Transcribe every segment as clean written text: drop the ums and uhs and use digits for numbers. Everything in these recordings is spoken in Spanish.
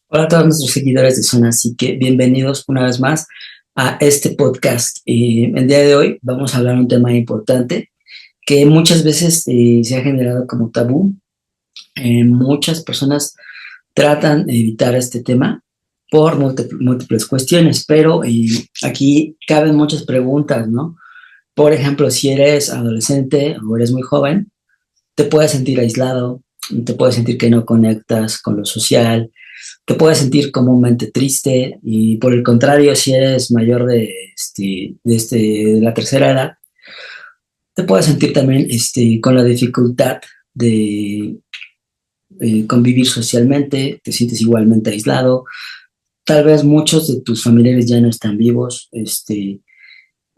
Hola a todos nuestros seguidores de Zona, así que bienvenidos una vez más a este podcast. El día de hoy vamos a hablar de un tema importante que muchas veces se ha generado como tabú. Muchas personas tratan de evitar este tema por múltiples cuestiones, pero aquí caben muchas preguntas, ¿no? Por ejemplo, si eres adolescente o eres muy joven, te puedes sentir aislado, te puedes sentir que no conectas con lo social, te puedes sentir comúnmente triste y por el contrario, si eres mayor de la tercera edad, te puedes sentir también con la dificultad de convivir socialmente, te sientes igualmente aislado, tal vez muchos de tus familiares ya no están vivos,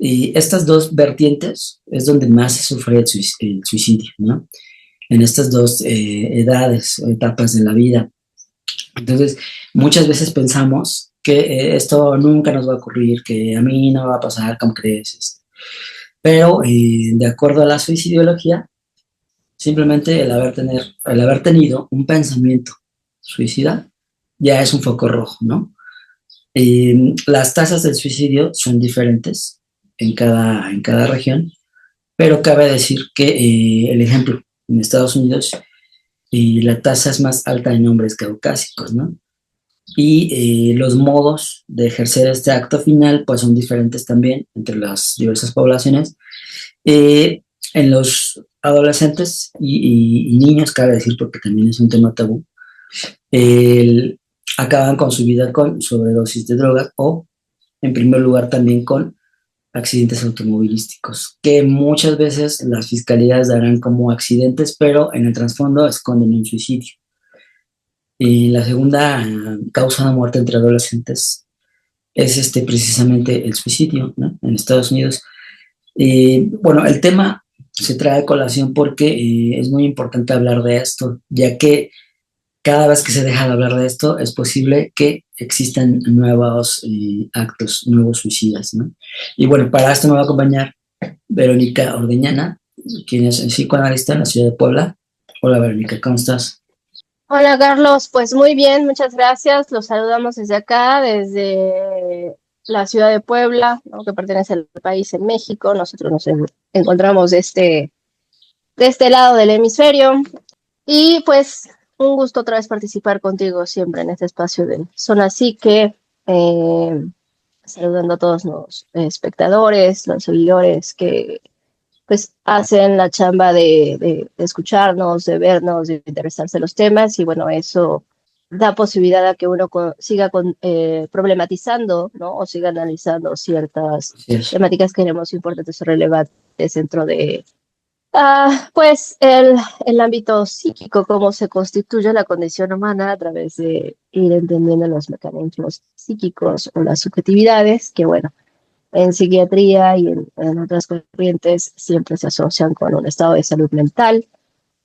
y estas dos vertientes es donde más se sufre el suicidio, ¿no? En estas dos edades o etapas de la vida. Entonces, muchas veces pensamos que esto nunca nos va a ocurrir, que a mí no va a pasar, como crees? Pero de acuerdo a la suicidología, simplemente el haber tenido un pensamiento suicida ya es un foco rojo, ¿no? Las tasas del suicidio son diferentes en cada región, pero cabe decir que el ejemplo, en Estados Unidos, la tasa es más alta en hombres caucásicos, ¿no? Y los modos de ejercer este acto final pues son diferentes también entre las diversas poblaciones. Eh, en los adolescentes y niños, cabe decir, porque también es un tema tabú, el- acaban con su vida con sobredosis de drogas o, en primer lugar, también con accidentes automovilísticos, que muchas veces las fiscalías darán como accidentes, pero en el trasfondo esconden un suicidio. Y la segunda causa de muerte entre adolescentes es precisamente el suicidio, ¿no? En Estados Unidos. Bueno, el tema se trae a colación porque es muy importante hablar de esto, ya que cada vez que se deja de hablar de esto es posible que existan nuevos actos, nuevos suicidas, ¿no? Y bueno, para esto me va a acompañar Verónica Ordeñana, quien es psicoanalista en la ciudad de Puebla. Hola Verónica, ¿cómo estás? Hola Carlos, pues muy bien, muchas gracias. Los saludamos desde acá, desde la ciudad de Puebla, ¿no? Que pertenece al país en México. Nosotros encontramos de este lado del hemisferio. Y pues un gusto otra vez participar contigo siempre en este espacio de Zona Psique, saludando a todos los espectadores, los seguidores que pues hacen la chamba de escucharnos, de vernos, de interesarse en los temas y bueno, eso da posibilidad a que uno siga problematizando, ¿no? O siga analizando ciertas Así es. temáticas que creemos importantes o relevantes dentro de pues el ámbito psíquico, cómo se constituye la condición humana a través de ir entendiendo los mecanismos psíquicos o las subjetividades, que bueno, en psiquiatría y en otras corrientes siempre se asocian con un estado de salud mental,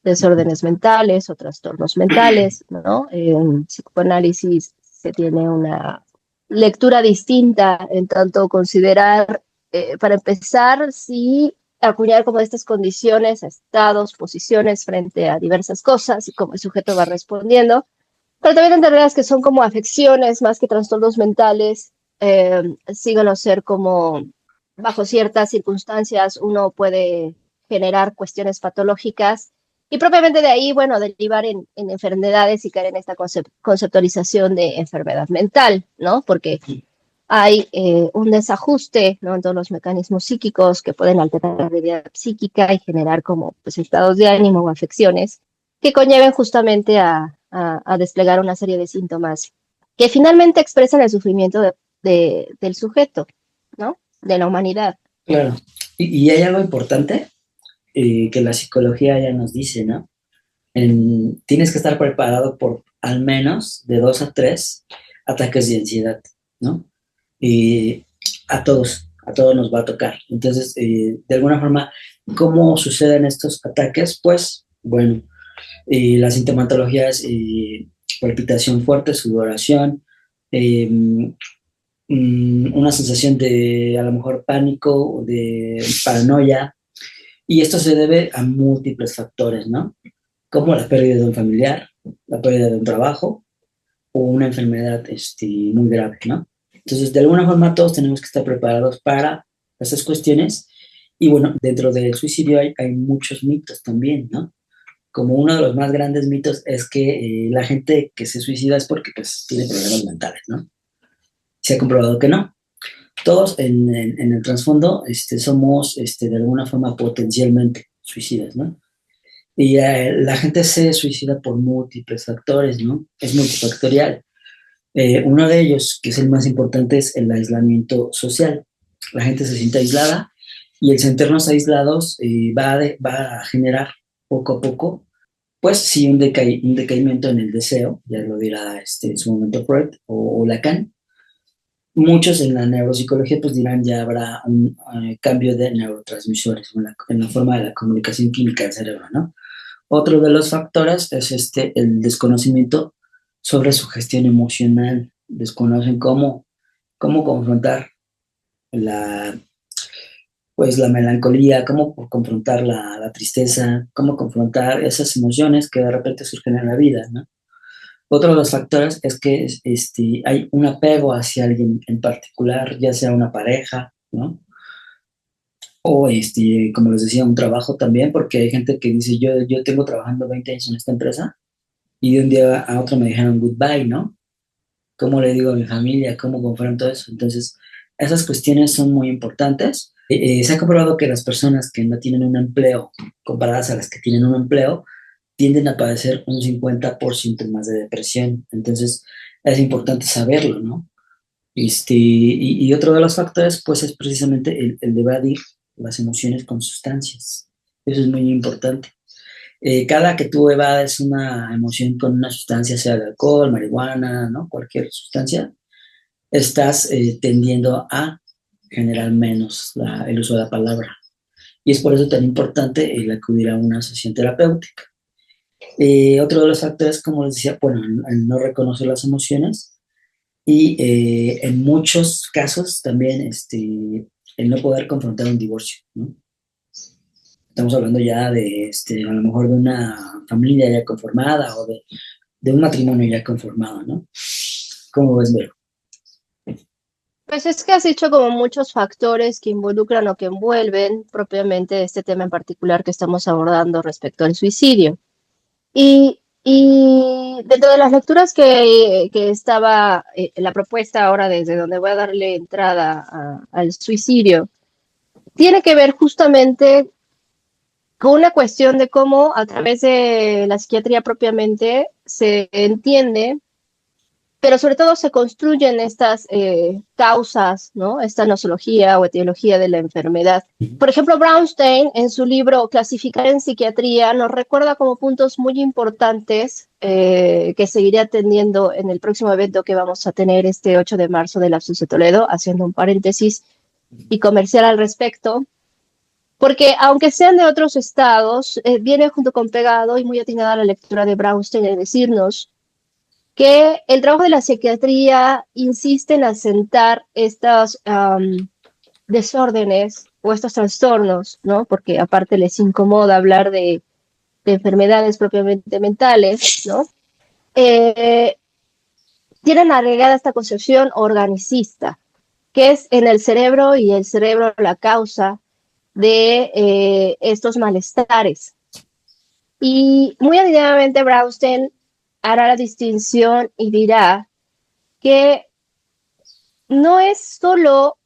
desórdenes mentales o trastornos mentales, ¿no? En psicoanálisis se tiene una lectura distinta en tanto considerar, para empezar, si acuñar como estas condiciones, estados, posiciones frente a diversas cosas y cómo el sujeto va respondiendo, pero también entenderás que son como afecciones más que trastornos mentales, siguen a ser como bajo ciertas circunstancias uno puede generar cuestiones patológicas y propiamente de ahí, bueno, derivar en enfermedades y caer en esta conceptualización de enfermedad mental, ¿no? Porque hay un desajuste, ¿no? En todos los mecanismos psíquicos que pueden alterar la realidad psíquica y generar como pues, estados de ánimo o afecciones que conlleven justamente a desplegar una serie de síntomas que finalmente expresan el sufrimiento del sujeto, ¿no? De la humanidad. Claro. Y hay algo importante que la psicología ya nos dice, ¿no? Tienes que estar preparado por al menos de 2 a 3 ataques de ansiedad, ¿no? Y a todos nos va a tocar. Entonces, de alguna forma, ¿cómo suceden estos ataques? Pues, bueno, la sintomatología es palpitación fuerte, sudoración, eh, una sensación de a lo mejor pánico o de paranoia, y esto se debe a múltiples factores, ¿no? Como la pérdida de un familiar, la pérdida de un trabajo, o una enfermedad muy grave, ¿no? Entonces, de alguna forma todos tenemos que estar preparados para esas cuestiones. Y bueno, dentro del suicidio hay muchos mitos también, ¿no? Como uno de los más grandes mitos es que la gente que se suicida es porque pues tiene problemas mentales, ¿no? Se ha comprobado que no. Todos en el trasfondo somos de alguna forma potencialmente suicidas, ¿no? Y la gente se suicida por múltiples factores, ¿no? Es multifactorial. Uno de ellos, que es el más importante, es el aislamiento social. La gente se siente aislada y el sentirnos aislados va a generar poco a poco, pues sí, un decaimiento en el deseo, ya lo dirá en su momento Freud o Lacan. Muchos en la neuropsicología pues dirán ya habrá un cambio de neurotransmisores en la forma de la comunicación química del cerebro, ¿no? Otro de los factores es el desconocimiento sobre su gestión emocional. Desconocen cómo confrontar la, pues, la melancolía, cómo confrontar la tristeza, cómo confrontar esas emociones que de repente surgen en la vida, ¿no? Otro de los factores es que hay un apego hacia alguien en particular, ya sea una pareja, ¿no? O, como les decía, un trabajo también, porque hay gente que dice, yo tengo trabajando 20 años en esta empresa y de un día a otro me dijeron goodbye, ¿no? ¿Cómo le digo a mi familia? ¿Cómo confronto eso? Entonces, esas cuestiones son muy importantes. Se ha comprobado que las personas que no tienen un empleo, comparadas a las que tienen un empleo, tienden a padecer un 50% más de depresión. Entonces, es importante saberlo, ¿no? Y otro de los factores, pues, es precisamente el de evadir las emociones con sustancias. Eso es muy importante. Cada que tú evades una emoción con una sustancia, sea de alcohol, marihuana, ¿no? Cualquier sustancia, estás tendiendo a generar menos el uso de la palabra. Y es por eso tan importante el acudir a una sesión terapéutica. Otro de los factores, como les decía, bueno, el no reconocer las emociones y en muchos casos también el no poder confrontar un divorcio, ¿no? Estamos hablando ya de a lo mejor de una familia ya conformada o de un matrimonio ya conformado, ¿no? ¿Cómo ves, Vero? Pues es que has dicho como muchos factores que involucran o que envuelven propiamente este tema en particular que estamos abordando respecto al suicidio. Y dentro de las lecturas que estaba la propuesta ahora desde donde voy a darle entrada al suicidio, tiene que ver justamente con una cuestión de cómo a través de la psiquiatría propiamente se entiende, pero sobre todo se construyen estas causas, ¿no? Esta nosología o etiología de la enfermedad. Por ejemplo, Brownstein, en su libro Clasificar en Psiquiatría, nos recuerda como puntos muy importantes que seguiré atendiendo en el próximo evento que vamos a tener este 8 de marzo de la Lapsus de Toledo, haciendo un paréntesis y comercial al respecto, porque aunque sean de otros estados, viene junto con pegado y muy atinada la lectura de Brownstein en decirnos que el trabajo de la psiquiatría insiste en asentar estos desórdenes o estos trastornos, ¿no? Porque aparte les incomoda hablar de enfermedades propiamente mentales, ¿no? Eh, Tienen agregada esta concepción organicista, que es en el cerebro y el cerebro la causa de estos malestares. Y muy adicionalmente Brownstein hará la distinción y dirá que no es solo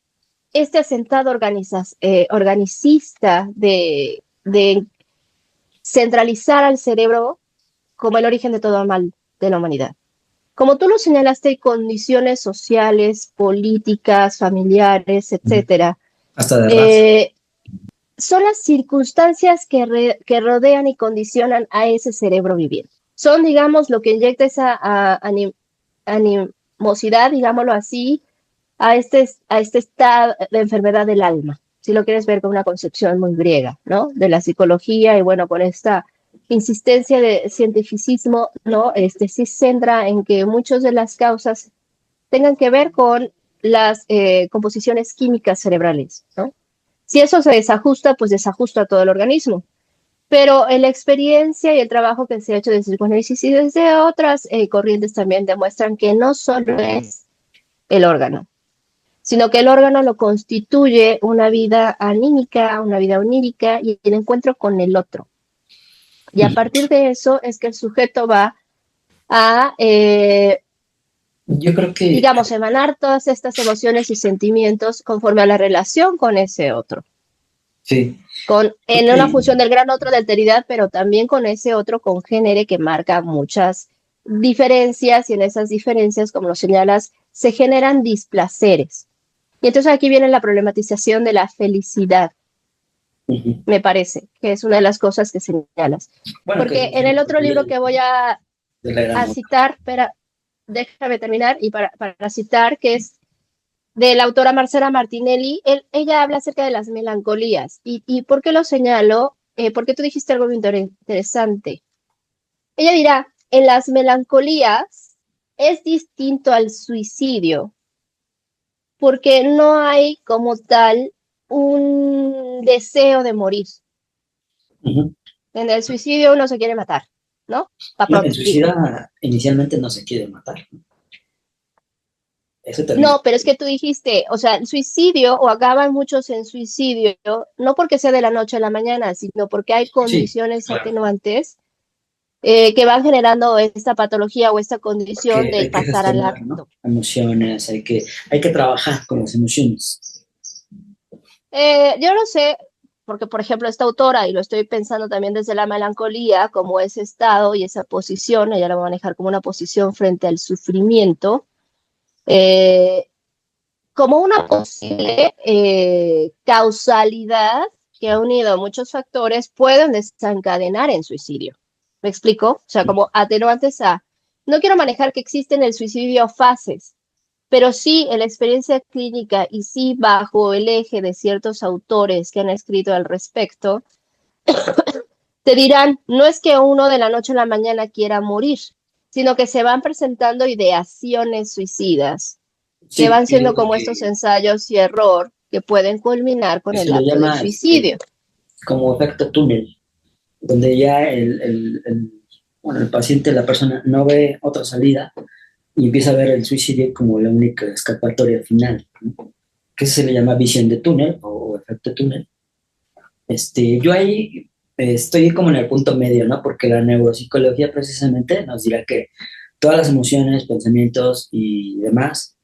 este asentado organicista de centralizar al cerebro como el origen de todo mal de la humanidad. Como tú lo señalaste, hay condiciones sociales, políticas, familiares, etcétera. Hasta de raza. Son las circunstancias que rodean y condicionan a ese cerebro vivir. Son, digamos, lo que inyecta esa animosidad, digámoslo así, a este estado de enfermedad del alma, si lo quieres ver con una concepción muy griega, ¿no? De la psicología y bueno, con esta insistencia de cientificismo, ¿no? Sí se centra en que muchas de las causas tengan que ver con las composiciones químicas cerebrales, ¿no? Si eso se desajusta, pues desajusta todo el organismo. Pero en la experiencia y el trabajo que se ha hecho desde el psicoanálisis y desde otras corrientes también demuestran que no solo es el órgano, sino que el órgano lo constituye una vida anímica, una vida onírica y el encuentro con el otro. Y a partir de eso es que el sujeto va a, Yo creo que digamos, emanar todas estas emociones y sentimientos conforme a la relación con ese otro. sí, creo En una que, función del gran otro de alteridad, pero también con ese otro congénere que marca muchas diferencias y en esas diferencias, como lo señalas, se generan displaceres. Y entonces aquí viene la problematización de la felicidad, ujú. me parece, que es una de las cosas que señalas. Bueno, que Porque es en una el otro patología libro que voy de la gran a otra. citar, espera, déjame terminar, y para citar, que es de la autora Marcela Martinelli, ella habla acerca de las melancolías. ¿Y por qué lo señalo? Porque tú dijiste algo muy interesante. Ella dirá, en las melancolías es distinto al suicidio, porque no hay como tal un deseo de morir. Ujú. En el suicidio uno se quiere matar, ¿no? Pa' No, el pronto, digo. suicida inicialmente no se quiere matar. Eso también. No, pero es que tú dijiste, o sea, el suicidio, o acaban muchos en suicidio, no porque sea de la noche a la mañana, sino porque hay Sí, condiciones claro. atenuantes que van generando esta patología o esta condición Que del hay que pasar al gestionar, ¿no? acto. Emociones, hay que trabajar con las emociones. Yo no sé, porque por ejemplo esta autora, y lo estoy pensando también desde la melancolía, como ese estado y esa posición, ella la va a manejar como una posición frente al sufrimiento, eh, como una posible causalidad que ha unido muchos factores pueden desencadenar en suicidio. ¿Me explico? O sea, como atenuantes a, no quiero manejar que existen el suicidio fases, pero sí en la experiencia clínica y sí bajo el eje de ciertos autores que han escrito al respecto, te dirán, no es que uno de la noche a la mañana quiera morir, sino que se van presentando ideaciones suicidas que Sí, van y siendo lo como estos que ensayos y error que pueden culminar con se el le acto del llama suicidio. como efecto túnel, donde ya bueno, el paciente, la persona, no ve otra salida y empieza a ver el suicidio como la única escapatoria final, ¿no? Que se le llama visión de túnel o efecto túnel. Yo ahí estoy como en el punto medio, ¿no? Porque la neuropsicología precisamente nos dirá que todas las emociones, pensamientos y demás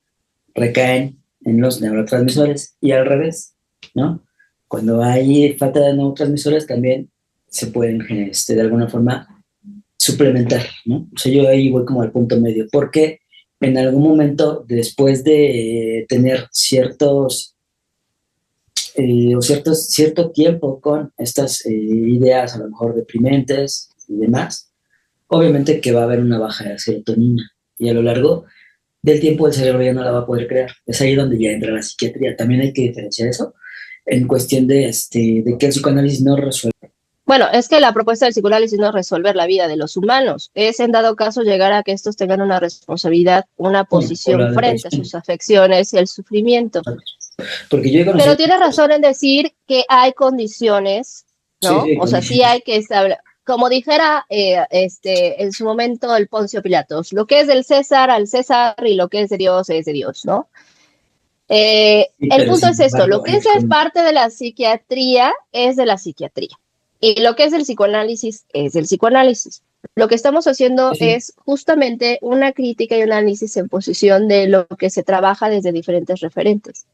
recaen en los neurotransmisores y al revés, ¿no? Cuando hay falta de neurotransmisores también se pueden, de alguna forma, suplementar, ¿no? O sea, yo ahí voy como al punto medio, porque en algún momento, después de tener cierto tiempo con estas ideas a lo mejor deprimentes y demás, obviamente que va a haber una baja de serotonina y a lo largo del tiempo el cerebro ya no la va a poder crear. Es ahí donde ya entra la psiquiatría. También hay que diferenciar eso en cuestión de que el psicoanálisis no resuelve. Bueno, es que la propuesta del psicoanálisis no es resolver la vida de los humanos, es en dado caso llegar a que estos tengan una responsabilidad, una Bueno, o posición la frente a depresión. sus afecciones y el sufrimiento. Porque yo he conocido Pero tienes razón en decir que hay condiciones, sí, ¿no? sí, O sea, sí condiciones. hay que establecer, como dijera en su momento el Poncio Pilatos, lo que es del César al César y lo que es de Dios, ¿no? Sí, El pero punto sin es esto, lo embargo, que es parte de la psiquiatría es de la psiquiatría y lo que es del psicoanálisis es del psicoanálisis. Lo que estamos haciendo sí, sí, es justamente una crítica y un análisis en posición de lo que se trabaja desde diferentes referentes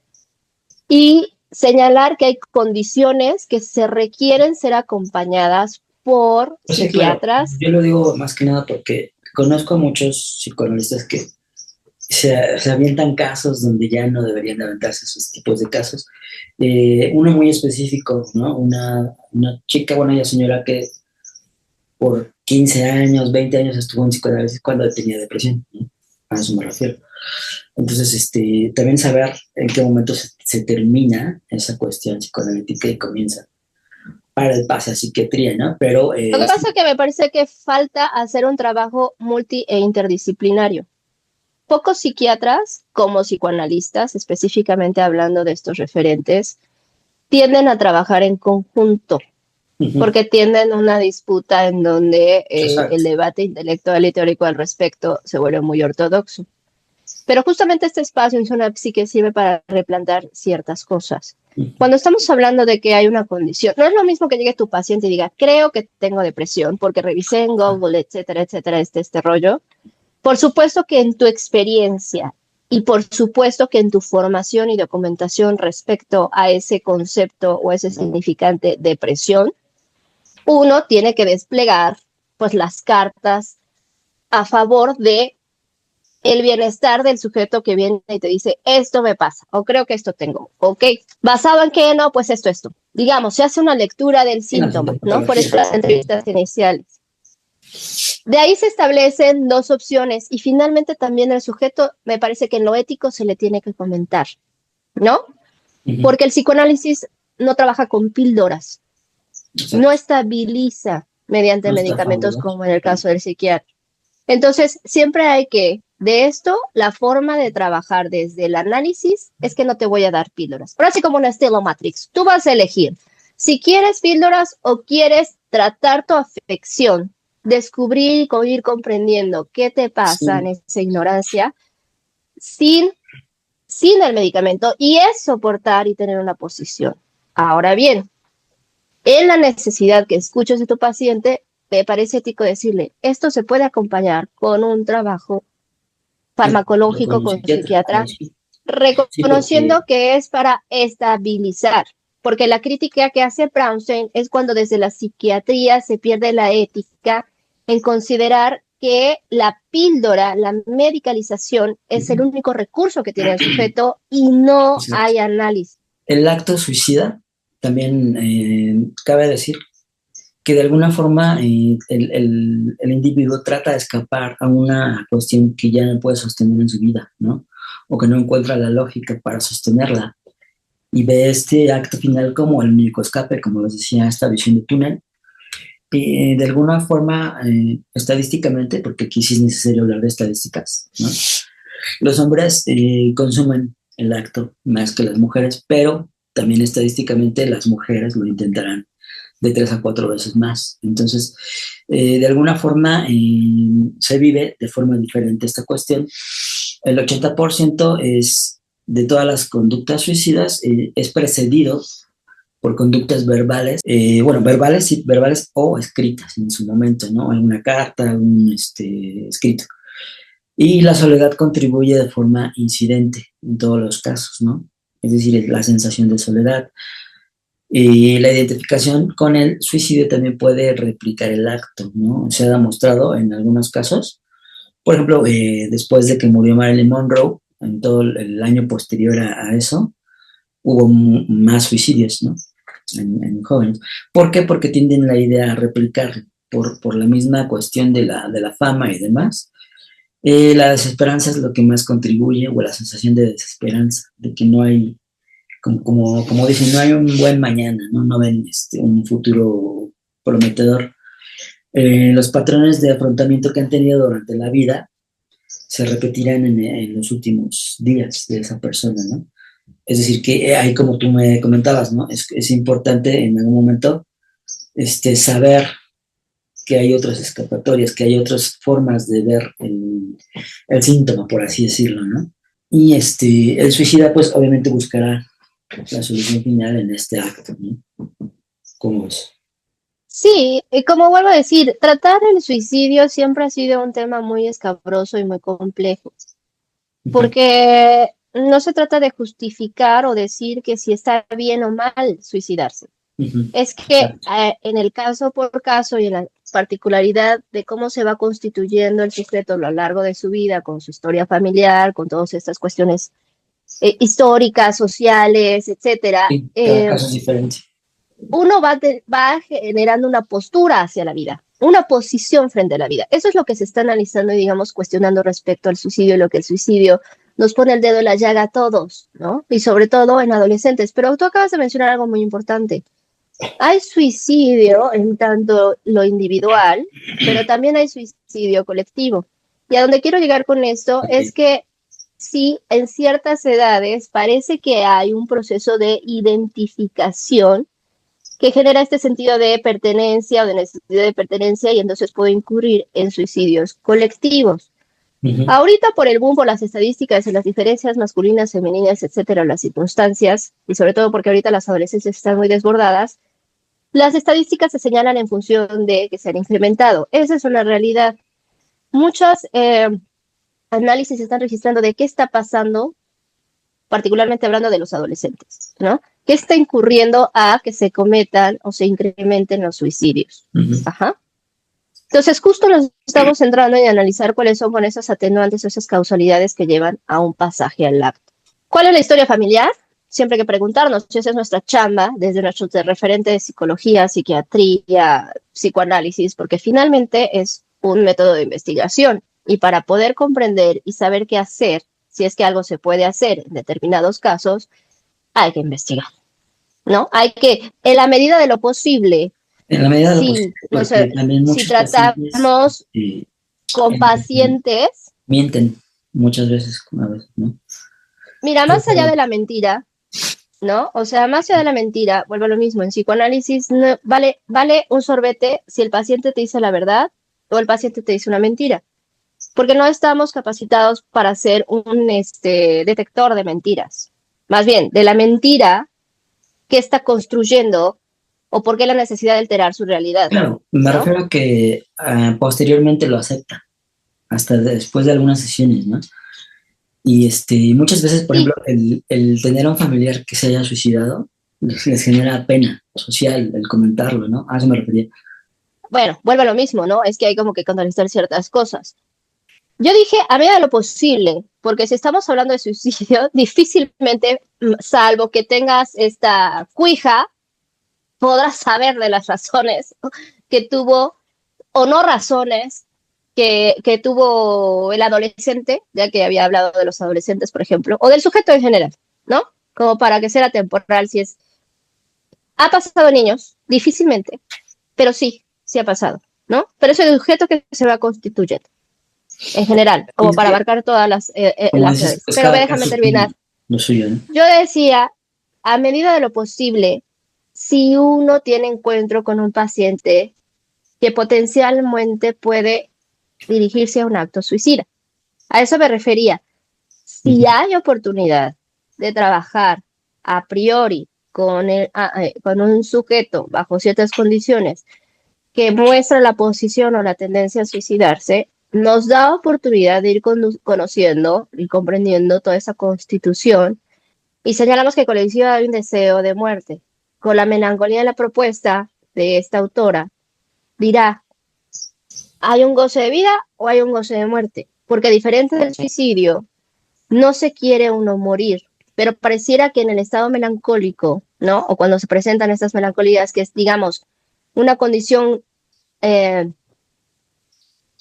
y señalar que hay condiciones que se requieren ser acompañadas por sí, claro. psiquiatras. Yo lo digo más que nada porque conozco a muchos psicoanalistas que se avientan casos donde ya no deberían de aventarse esos tipos de casos. Uno muy específico, ¿no? Una chica, bueno, ya señora que por 15 años, 20 años estuvo en psicoanálisis cuando tenía depresión, ¿no? A eso me refiero. Entonces, también saber en qué momento se termina esa cuestión psicoanalítica y comienza para el pase a psiquiatría, ¿no? Pero Lo que sí, pasa es que me parece que falta hacer un trabajo multi e interdisciplinario. Pocos psiquiatras, como psicoanalistas, específicamente hablando de estos referentes, tienden a trabajar en conjunto. porque tienden una disputa en donde el Exacto. debate intelectual y teórico al respecto se vuelve muy ortodoxo. Pero justamente este espacio en Zona Psique sirve para replantear ciertas cosas. Cuando estamos hablando de que hay una condición, no es lo mismo que llegue tu paciente y diga, creo que tengo depresión porque revisé en Google, etcétera, este rollo. Por supuesto que en tu experiencia y por supuesto que en tu formación y documentación respecto a ese concepto o ese significante depresión, uno tiene que desplegar pues las cartas a favor de el bienestar del sujeto que viene y te dice, esto me pasa, o creo que esto tengo, ok, basado en qué, no, pues esto. Digamos, se hace una lectura del Sí, la síntoma, ¿no? Por sintomatología. estas entrevistas iniciales. De ahí se establecen dos opciones y finalmente también el sujeto, me parece que en lo ético se le tiene que comentar, ¿no? Ujú. Porque el psicoanálisis no trabaja con píldoras, no Exacto. estabiliza mediante No está medicamentos fabuloso. como en el caso del psiquiatra. Entonces, siempre hay que, de esto, la forma de trabajar desde el análisis es que no te voy a dar píldoras. Ahora sí como una estilo Matrix, tú vas a elegir si quieres píldoras o quieres tratar tu afección, descubrir y ir comprendiendo qué te pasa en Sí. esa ignorancia sin, sin el medicamento y es soportar y tener una posición. Ahora bien, en la necesidad que escuches de tu paciente, me parece ético decirle, esto se puede acompañar con un trabajo Con farmacológico un con psiquiatra. Ahí psiquiatra, sí. Sí, porque reconociendo que es para estabilizar, porque la crítica que hace Brownstein es cuando desde la psiquiatría se pierde la ética en considerar que la píldora, la medicalización es el único recurso que tiene el sujeto y no exacto. hay análisis. El acto suicida, también cabe decir que de alguna forma el individuo trata de escapar a una cuestión que ya no puede sostener en su vida, ¿no? O que no encuentra la lógica para sostenerla. Y ve este acto final como el único escape, como les decía, esta visión de túnel. Y de alguna forma, estadísticamente, porque aquí sí es necesario hablar de estadísticas, ¿no? Los hombres consumen el acto más que las mujeres, pero también estadísticamente las mujeres lo intentarán de 3 a 4 veces más. Entonces, de alguna forma, se vive de forma diferente esta cuestión. El 80% es de todas las conductas suicidas es precedido por conductas verbales, bueno, verbales, sí, verbales o escritas en su momento, ¿no? Alguna carta, un escrito. Y la soledad contribuye de forma incidente en todos los casos, ¿no? Es decir, la sensación de soledad. Y la identificación con el suicidio también puede replicar el acto, ¿no? Se ha demostrado en algunos casos. Por ejemplo, después de que murió Marilyn Monroe, en todo el año posterior a eso, hubo más suicidios, ¿no? En jóvenes. ¿Por qué? Porque tienden la idea a replicar por la misma cuestión de la fama y demás. La desesperanza es lo que más contribuye, o la sensación de desesperanza, de que no hay, como dicen, no hay un buen mañana, ¿no? No ven un futuro prometedor. Los patrones de afrontamiento que han tenido durante la vida se repetirán en los últimos días de esa persona, ¿no? Es decir, que ahí como tú me comentabas, ¿no? Es importante en algún momento saber que hay otras escapatorias, que hay otras formas de ver el síntoma, por así decirlo, ¿no? Y el suicida, pues obviamente buscará la solución final en este acto, ¿no? ¿Cómo es? Sí, y como vuelvo a decir, tratar el suicidio siempre ha sido un tema muy escabroso y muy complejo, Uh -huh. porque no se trata de justificar o decir que si está bien o mal suicidarse. Uh -huh. Es que Exacto. en el caso por caso y en la particularidad de cómo se va constituyendo el sujeto a lo largo de su vida, con su historia familiar, con todas estas cuestiones históricas, sociales, etcétera, Sí, cada caso es diferente. uno va generando una postura hacia la vida, una posición frente a la vida. Eso es lo que se está analizando y, digamos, cuestionando respecto al suicidio y lo que el suicidio nos pone el dedo en la llaga a todos, ¿no? Y sobre todo en adolescentes. Pero tú acabas de mencionar algo muy importante. Hay suicidio en tanto lo individual, pero también hay suicidio colectivo. Y a donde quiero llegar con esto es Okay. que sí, en ciertas edades parece que hay un proceso de identificación que genera este sentido de pertenencia o de necesidad de pertenencia y entonces puede incurrir en suicidios colectivos. Ujú. Ahorita por el boom, por las estadísticas y las diferencias masculinas, femeninas, etcétera, las circunstancias, y sobre todo porque ahorita las adolescencias están muy desbordadas, las estadísticas se señalan en función de que se han incrementado. Esa es una realidad. Muchos análisis se están registrando de qué está pasando, particularmente hablando de los adolescentes, ¿no? ¿Qué está incurriendo a que se cometan o se incrementen los suicidios? Ujú. Ajá. Entonces, justo nos estamos centrando en analizar cuáles son con esas atenuantes o esas causalidades que llevan a un pasaje al acto. ¿Cuál es la historia familiar? Siempre hay que preguntarnos, esa es nuestra chamba desde nuestro referente de psicología, psiquiatría, psicoanálisis, porque finalmente es un método de investigación y para poder comprender y saber qué hacer, si es que algo se puede hacer en determinados casos, hay que investigar, ¿no? Hay que, en la medida de lo posible, En la medida de lo si, posible, no sé, porque también si muchos pacientes tratamos eh, con pacientes, mienten muchas veces, a veces, ¿no? mira, Pero, más allá de la mentira, ¿no? O sea, más allá de la mentira, vuelvo a lo mismo, en psicoanálisis no, vale un sorbete si el paciente te dice la verdad o el paciente te dice una mentira, porque no estamos capacitados para ser un detector de mentiras. Más bien, de la mentira que está construyendo o por qué la necesidad de alterar su realidad, claro, me ¿no? refiero a que posteriormente lo acepta, hasta después de algunas sesiones, ¿no? Y muchas veces, por ejemplo, Sí, el tener a un familiar que se haya suicidado les genera pena social el comentarlo, ¿no? A eso me refería. bueno, vuelve a lo mismo, ¿no? Es que hay como que contestar ciertas cosas. Yo dije a medida de lo posible, porque si estamos hablando de suicidio, difícilmente, salvo que tengas esta cuija, podrás saber de las razones que tuvo o no razones que tuvo el adolescente, ya que había hablado de los adolescentes, por ejemplo, o del sujeto en general, ¿no? Como para que sea temporal, si es... Ha pasado en niños, difícilmente, pero sí, sí ha pasado, ¿no? Pero es el sujeto que se va constituyendo en general, Y como es para que, abarcar todas como las dices, edades. pues Pero cada déjame caso tiene terminar. lo suyo, ¿no? Yo decía, a medida de lo posible, si uno tiene encuentro con un paciente que potencialmente puede dirigirse a un acto suicida. A eso me refería. Si Ujú. hay oportunidad de trabajar a priori con un sujeto bajo ciertas condiciones que muestra la posición o la tendencia a suicidarse, nos da oportunidad de ir conociendo y comprendiendo toda esa constitución y señalamos que colectivo hay un deseo de muerte. Con la melancolía de la propuesta de esta autora, dirá, ¿hay un goce de vida o hay un goce de muerte? Porque diferente del suicidio, no se quiere uno morir, pero pareciera que en el estado melancólico, ¿no? O cuando se presentan estas melancolías, que es, digamos, una condición eh,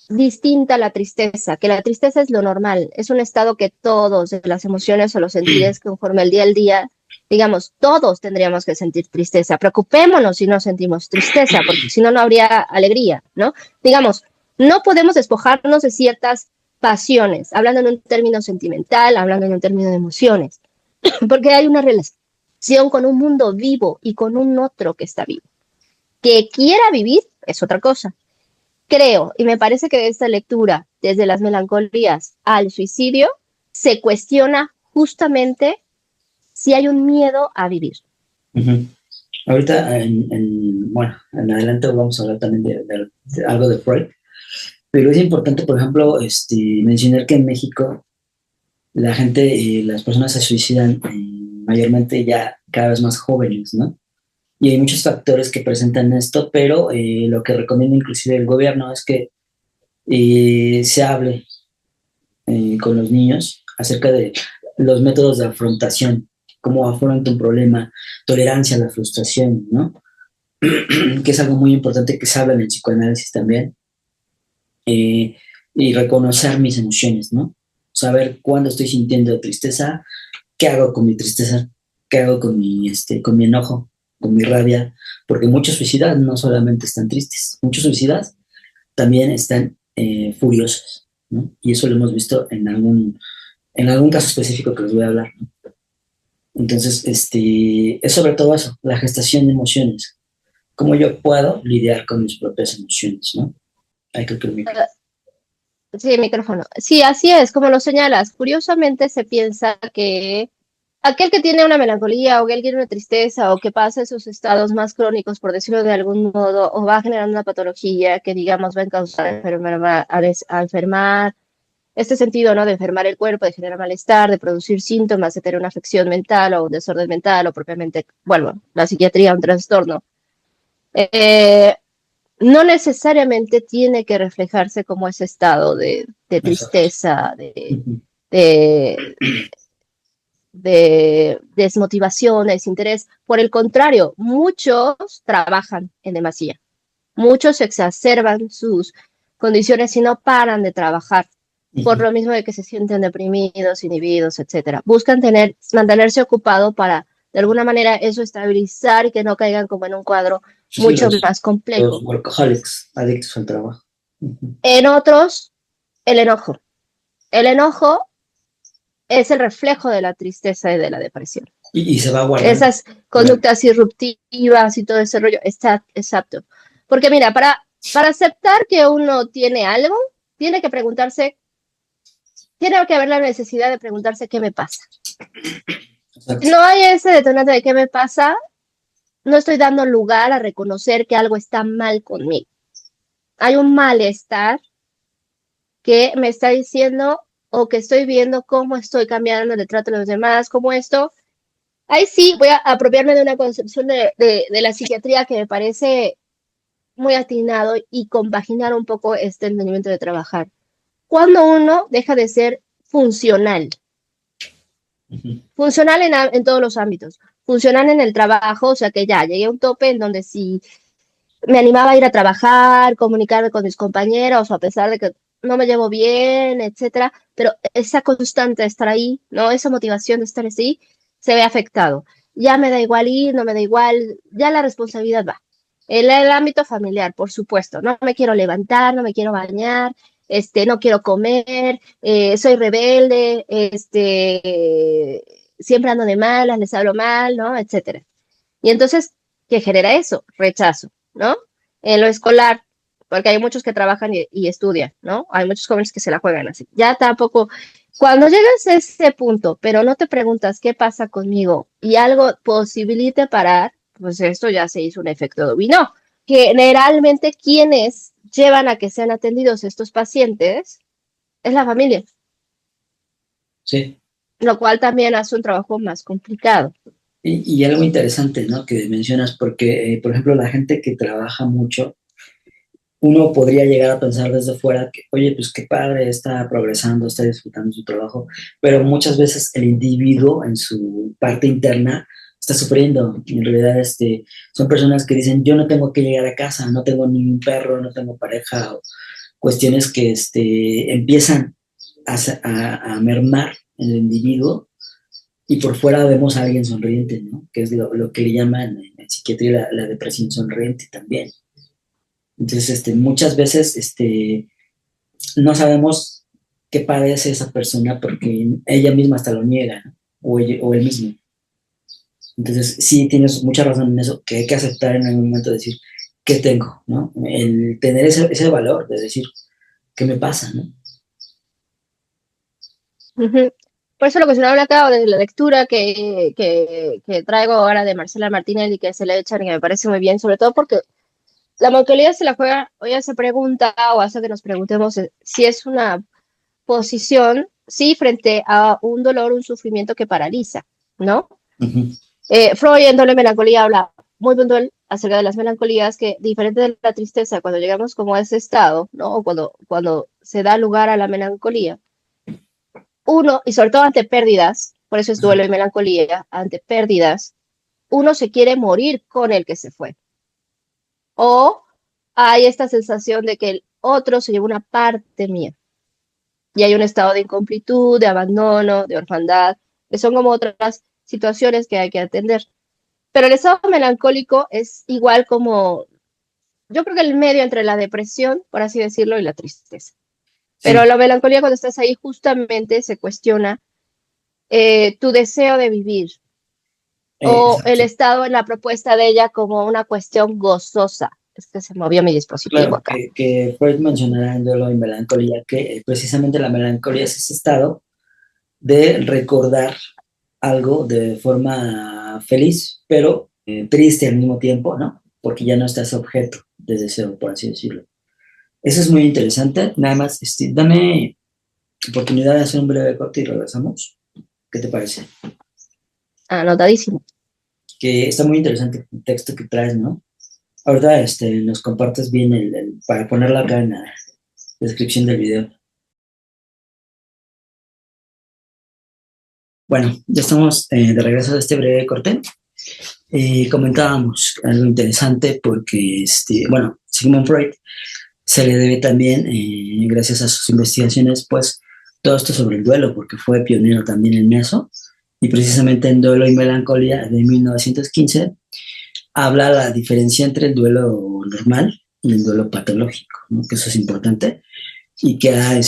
distinta a la tristeza, que la tristeza es lo normal, es un estado que todos, las emociones o los sentires conforme el día al día, digamos, todos tendríamos que sentir tristeza. Preocupémonos si no sentimos tristeza, porque si no, no habría alegría, ¿no? Digamos, no podemos despojarnos de ciertas pasiones, hablando en un término sentimental, hablando en un término de emociones, porque hay una relación con un mundo vivo y con un otro que está vivo. Que quiera vivir es otra cosa, creo, y me parece que de esta lectura, desde las melancolías al suicidio, se cuestiona justamente si hay un miedo a vivir. Ujú. Ahorita, bueno, en adelante vamos a hablar también de algo de Freud, pero es importante, por ejemplo, mencionar que en México la gente, las personas se suicidan mayormente ya cada vez más jóvenes, ¿no? Y hay muchos factores que presentan esto, pero lo que recomienda inclusive el gobierno es que se hable con los niños acerca de los métodos de afrontación, cómo afronta un problema, tolerancia a la frustración, ¿no? Que es algo muy importante que se habla en el psicoanálisis también, eh, y reconocer mis emociones, ¿no? Saber cuándo estoy sintiendo tristeza, qué hago con mi tristeza, qué hago con mi enojo, con mi rabia, porque muchos suicidas no solamente están tristes, muchos suicidas también están furiosos, ¿no? Y eso lo hemos visto en algún caso específico que les voy a hablar, ¿no? Entonces, es sobre todo eso, la gestación de emociones. cómo yo puedo lidiar con mis propias emociones, ¿no? Ahí creo que el micro. Sí, micrófono. Sí, así es, como lo señalas. Curiosamente se piensa que aquel que tiene una melancolía o que él tiene una tristeza o que pasa esos estados más crónicos, por decirlo de algún modo, o va generando una patología que, digamos, va a causar a enfermar, este sentido, ¿no? De enfermar el cuerpo, de generar malestar, de producir síntomas, de tener una afección mental o un desorden mental o propiamente, bueno, la psiquiatría, un trastorno. Eh, no necesariamente tiene que reflejarse como ese estado de Exacto. tristeza, Ujú. de, de desmotivación, de desinterés. Por el contrario, muchos trabajan en demasía. Muchos exacerban sus condiciones y no paran de trabajar. Por Ujú. lo mismo de que se sienten deprimidos, inhibidos, etcétera. Buscan mantenerse ocupado para, de alguna manera, eso estabilizar y que no caigan como en un cuadro Sí, mucho más los complejo. workaholics, adictos al trabajo. Ujú. En otros, el enojo. El enojo es el reflejo de la tristeza y de la depresión. Y se va guardando. Esas conductas irruptivas y todo ese rollo, está exacto. Porque mira, para aceptar que uno tiene algo, tiene que preguntarse, tiene que haber la necesidad de preguntarse qué me pasa. Si Exacto. no hay ese detonante de qué me pasa, no estoy dando lugar a reconocer que algo está mal conmigo. Hay un malestar que me está diciendo o que estoy viendo cómo estoy cambiando el trato de los demás, cómo esto. Ahí sí voy a apropiarme de una concepción de la psiquiatría que me parece muy atinado y compaginar un poco este entendimiento de trabajar. Cuando uno deja de ser funcional, Ujú. funcional en todos los ámbitos, funcional en el trabajo, o sea que ya llegué a un tope en donde si me animaba a ir a trabajar, comunicarme con mis compañeros, o a pesar de que no me llevo bien, etcétera, pero esa constante de estar ahí, ¿no? Esa motivación de estar así, se ve afectado. Ya me da igual ir, no me da igual, ya la responsabilidad va. En el ámbito familiar, por supuesto, no me quiero levantar, no me quiero bañar, no quiero comer, soy rebelde, siempre ando de malas, les hablo mal, ¿no? Etcétera. Y entonces, ¿qué genera eso? Rechazo, ¿no? En lo escolar, porque hay muchos que trabajan y estudian, ¿no? Hay muchos jóvenes que se la juegan así. Ya tampoco, cuando llegas a ese punto, pero no te preguntas qué pasa conmigo y algo posibilite parar, pues esto ya se hizo un efecto dominó. Generalmente, quienes llevan a que sean atendidos estos pacientes es la familia, Sí. lo cual también hace un trabajo más complicado. Y algo interesante, ¿no? Que mencionas, porque, por ejemplo, la gente que trabaja mucho, uno podría llegar a pensar desde fuera que, oye, pues qué padre, está progresando, está disfrutando su trabajo, pero muchas veces el individuo en su parte interna está sufriendo. En realidad, son personas que dicen, yo no tengo que llegar a casa, no tengo ni un perro, no tengo pareja, o cuestiones que empiezan a mermar en el individuo y por fuera vemos a alguien sonriente, ¿no? Que es lo que le llaman en psiquiatría la depresión sonriente también. Entonces, muchas veces, no sabemos qué padece esa persona porque ella misma hasta lo niega, ¿no? O él mismo. Entonces, sí tienes mucha razón en eso, que hay que aceptar en algún momento decir, ¿qué tengo? ¿No? El tener ese valor de decir, ¿qué me pasa? ¿No? Ujú. Por eso lo que se habla acá de la lectura que traigo ahora de Marcela Martínez y que se le echan y que me parece muy bien, sobre todo porque la melancolía se la juega, o ella se pregunta o hace que nos preguntemos si es una posición, sí, frente a un dolor, un sufrimiento que paraliza, ¿no? Ujú. Freud en Doble Melancolía habla muy puntual acerca de las melancolías, que diferente de la tristeza, cuando llegamos como a ese estado, ¿no? O cuando se da lugar a la melancolía, uno, y sobre todo ante pérdidas, por eso es duelo y melancolía, ante pérdidas, uno se quiere morir con el que se fue. O hay esta sensación de que el otro se lleva una parte mía. Y hay un estado de incomplitud, de abandono, de orfandad, que son como otras situaciones que hay que atender. Pero el estado melancólico es igual como, yo creo que el medio entre la depresión, por así decirlo, y la tristeza. Pero Sí, la melancolía cuando estás ahí justamente se cuestiona tu deseo de vivir, o el Exacto. estado en la propuesta de ella como una cuestión gozosa. Es que se movió mi dispositivo Claro, acá. que Freud mencionará en Duelo y Melancolía que precisamente la melancolía es ese estado de recordar algo de forma feliz, pero triste al mismo tiempo, ¿no? Porque ya no estás objeto de deseo, por así decirlo. Eso es muy interesante. Nada más, dame oportunidad de hacer un breve corte y regresamos. ¿Qué te parece? Anotadísimo. Que está muy interesante el texto que traes, ¿no? Ahorita nos compartes bien para ponerla acá en la descripción del video. Bueno, ya estamos de regreso de este breve corte. Comentábamos algo interesante porque, bueno, Sigmund Freud se le debe también, gracias a sus investigaciones, pues todo esto sobre el duelo, porque fue pionero también en eso. Y precisamente en Duelo y Melancolía de 1915 habla la diferencia entre el duelo normal y el duelo patológico, ¿no? Que eso es importante y que ha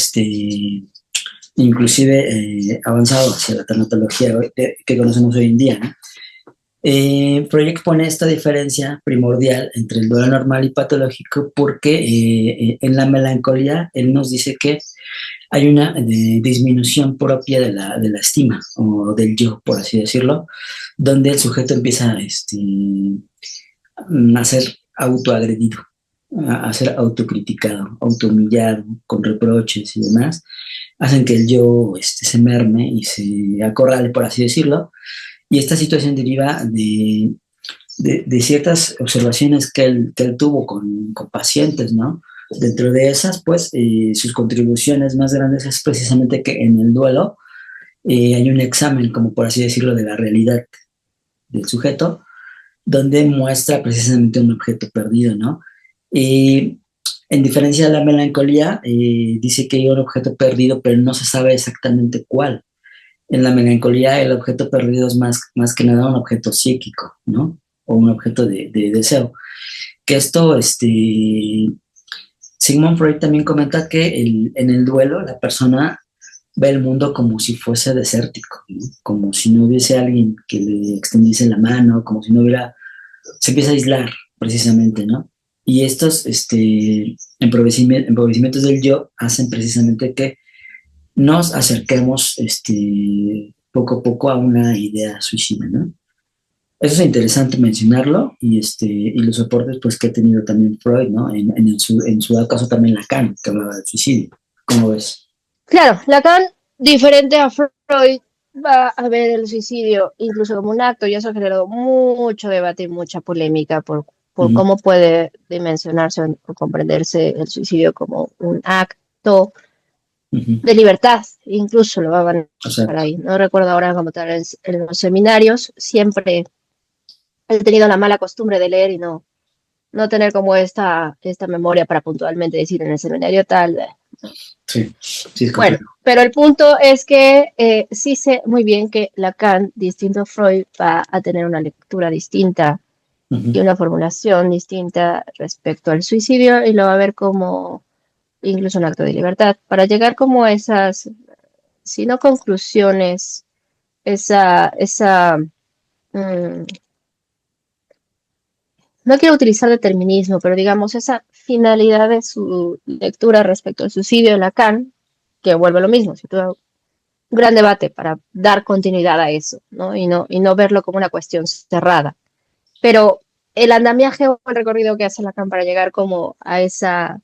inclusive avanzado hacia la tanatología que conocemos hoy en día, ¿no? Freud pone esta diferencia primordial entre el duelo normal y patológico porque en la melancolía él nos dice que hay una disminución propia de la estima o del yo, por así decirlo, donde el sujeto empieza a ser autoagredido, a ser autocriticado, autohumillado, con reproches y demás, hacen que el yo se merme y se acorrale, por así decirlo, y esta situación deriva de ciertas observaciones que él tuvo con pacientes, ¿no? Dentro de esas, pues, sus contribuciones más grandes es precisamente que en el duelo hay un examen, como por así decirlo, de la realidad del sujeto, donde muestra precisamente un objeto perdido, ¿no? Y en diferencia de la melancolía, dice que hay un objeto perdido, pero no se sabe exactamente cuál. En la melancolía, el objeto perdido es más que nada un objeto psíquico, ¿no? O un objeto de deseo. Que esto, Sigmund Freud también comenta que en el duelo la persona ve el mundo como si fuese desértico, ¿no? Como si no hubiese alguien que le extendiese la mano, como si no hubiera, se empieza a aislar precisamente, ¿no? Y estos empobrecimientos del yo hacen precisamente que nos acerquemos poco a poco a una idea suicida, ¿no? Eso es interesante mencionarlo y los soportes pues que ha tenido también Freud, ¿no? En su caso también Lacan, que hablaba del suicidio. ¿Cómo ves? Claro, Lacan, diferente a Freud, va a ver el suicidio incluso como un acto, y eso generó mucho debate y mucha polémica por Ujú, cómo puede dimensionarse o comprenderse el suicidio como un acto ujú. de libertad, incluso lo van a dejar Exacto. ahí. No recuerdo ahora cómo tal en los seminarios, siempre he tenido la mala costumbre de leer y no tener como esta memoria para puntualmente decir en el seminario tal. Sí, sí, es Bueno, complejo. pero el punto es que sí sé muy bien que Lacan, distinto a Freud, va a tener una lectura distinta y Ujú. una formulación distinta respecto al suicidio y lo va a ver como incluso un acto de libertad, para llegar como a esas, si no conclusiones, esa no quiero utilizar determinismo, pero digamos esa finalidad de su lectura respecto al suicidio de Lacan, que vuelve lo mismo, si tú un gran debate para dar continuidad a eso, ¿no? Y no verlo como una cuestión cerrada. Pero el andamiaje o el recorrido que hace Lacan para llegar como a esa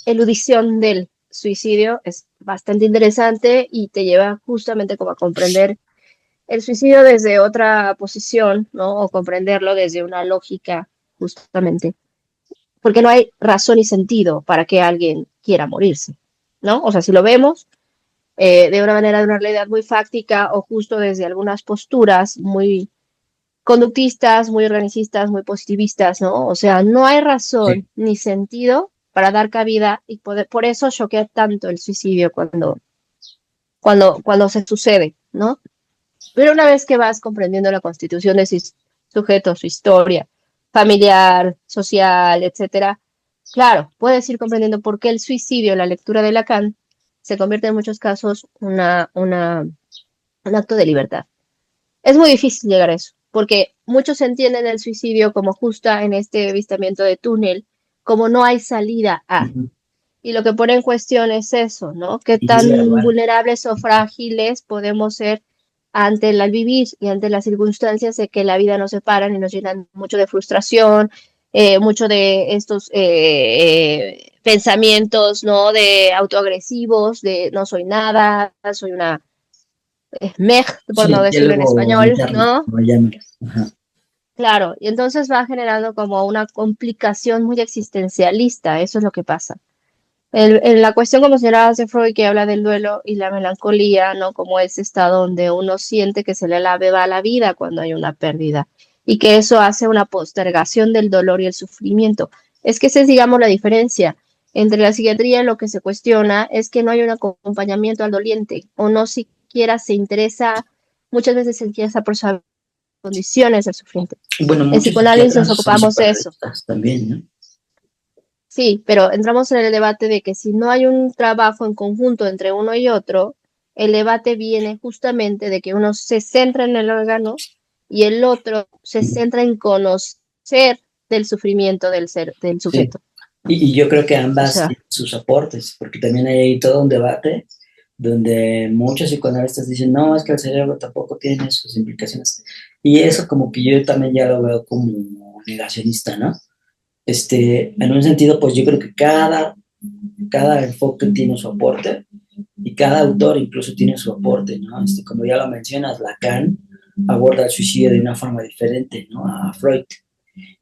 eludición del suicidio es bastante interesante y te lleva justamente como a comprender el suicidio desde otra posición, ¿no? O comprenderlo desde una lógica, justamente. Porque no hay razón y sentido para que alguien quiera morirse, ¿no? O sea, si lo vemos de una manera, de una realidad muy fáctica o justo desde algunas posturas muy conductistas, muy organicistas, muy positivistas, ¿no? O sea, no hay Sí, razón ni sentido para dar cabida y por eso choquea tanto el suicidio cuando se sucede, ¿no? Pero una vez que vas comprendiendo la constitución de ese sujeto, su historia familiar, social, etcétera, claro, puedes ir comprendiendo por qué el suicidio, la lectura de Lacan, se convierte en muchos casos un acto de libertad. Es muy difícil llegar a eso, porque muchos entienden el suicidio como justa en este avistamiento de túnel, como no hay salida a. Ujú. Y lo que pone en cuestión es eso, ¿no? Qué Y es tan gradual. vulnerables o frágiles podemos ser ante el vivir y ante las circunstancias de que la vida nos separan y nos llenan mucho de frustración, mucho de estos pensamientos, ¿no? De autoagresivos, de no soy nada, soy una mej, por no Sí, decirlo en diálogo español, interno, ¿no? como llaman. Ajá. Claro, y entonces va generando como una complicación muy existencialista, eso es lo que pasa. En la cuestión, como señalabas de Freud, que habla del duelo y la melancolía, ¿no? Como ese estado donde uno siente que se le va la vida cuando hay una pérdida y que eso hace una postergación del dolor y el sufrimiento. Es que esa es, digamos, la diferencia. Entre la psiquiatría lo que se cuestiona es que no hay un acompañamiento al doliente o no siquiera se interesa, muchas veces se interesa por saber condiciones del sufriente. Bueno, En muchos psicoanálisis nos psiquiatras son ocupamos de eso. psicoanalistas también, ¿no? Sí, pero entramos en el debate de que si no hay un trabajo en conjunto entre uno y otro, el debate viene justamente de que uno se centra en el órgano y el otro se centra en conocer del sufrimiento del ser, del Sí. sujeto. Y yo creo que O ambas sea, tienen sus aportes, porque también hay ahí todo un debate donde muchos psicoanalistas dicen, no, es que el cerebro tampoco tiene sus implicaciones. Y eso como que yo también ya lo veo como negacionista, ¿no? En un sentido, pues yo creo que cada enfoque tiene su aporte y cada autor incluso tiene su aporte, ¿no? Como ya lo mencionas, Lacan aborda el suicidio de una forma diferente, ¿no? A Freud.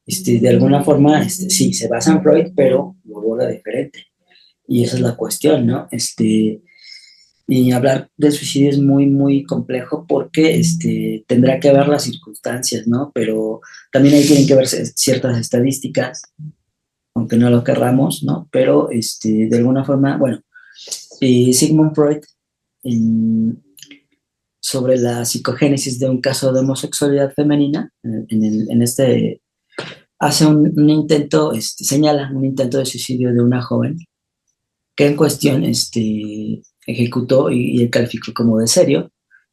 De alguna forma, sí, se basa en Freud, pero lo aborda diferente. Y esa es la cuestión, ¿no? Y hablar del suicidio es muy, muy complejo porque tendrá que ver las circunstancias, ¿no? Pero también ahí tienen que ver ciertas estadísticas, aunque no lo querramos, ¿no? Pero de alguna forma, bueno, Sigmund Freud, en- sobre la psicogénesis de un caso de homosexualidad femenina, hace un intento, señala un intento de suicidio de una joven que en cuestión ejecutó y él calificó como de serio,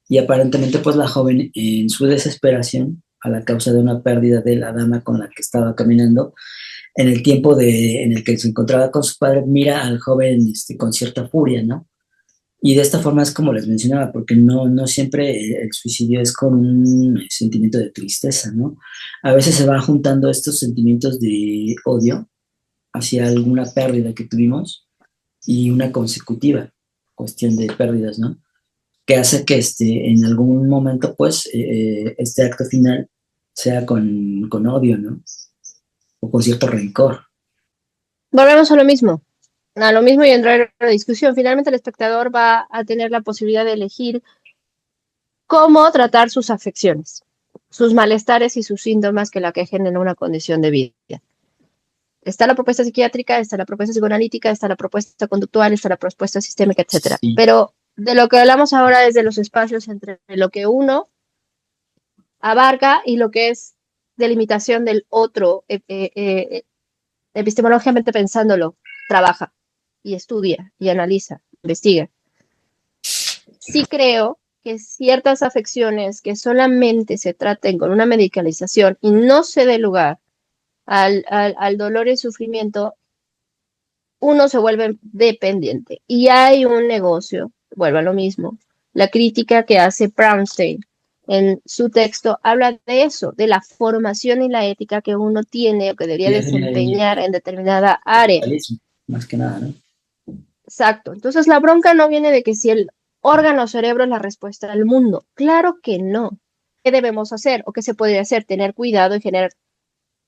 y aparentemente pues la joven en su desesperación a la causa de una pérdida de la dama con la que estaba caminando, en el tiempo en el que se encontraba con su padre, mira al joven con cierta furia, ¿no? Y de esta forma es como les mencionaba, porque no siempre el suicidio es con un sentimiento de tristeza, ¿no? A veces se van juntando estos sentimientos de odio hacia alguna pérdida que tuvimos y una consecutiva cuestión de pérdidas, ¿no? Que hace que en algún momento, pues, este acto final sea con odio, ¿no? O con cierto rencor. volvemos a lo mismo y entrar en la discusión. Finalmente el espectador va a tener la posibilidad de elegir cómo tratar sus afecciones, sus malestares y sus síntomas que la quejen en una condición de vida. Está la propuesta psiquiátrica, está la propuesta psicoanalítica, está la propuesta conductual, está la propuesta sistémica, etcétera. Sí, Pero de lo que hablamos ahora es de los espacios entre lo que uno abarca y lo que es delimitación del otro, epistemológicamente pensándolo, trabaja y estudia y analiza, investiga. Sí creo que ciertas afecciones que solamente se traten con una medicalización y no se dé lugar al dolor y sufrimiento, uno se vuelve dependiente. Y hay un negocio, vuelvo a lo mismo, la crítica que hace Brownstein en su texto habla de eso, de la formación y la ética que uno tiene o que debería y ahí desempeñar en determinada área. capitalismo, más que nada, ¿no? Exacto. Entonces la bronca no viene de que si el órgano cerebro es la respuesta al mundo. Claro que no. ¿Qué debemos hacer o qué se puede hacer? Tener cuidado y generar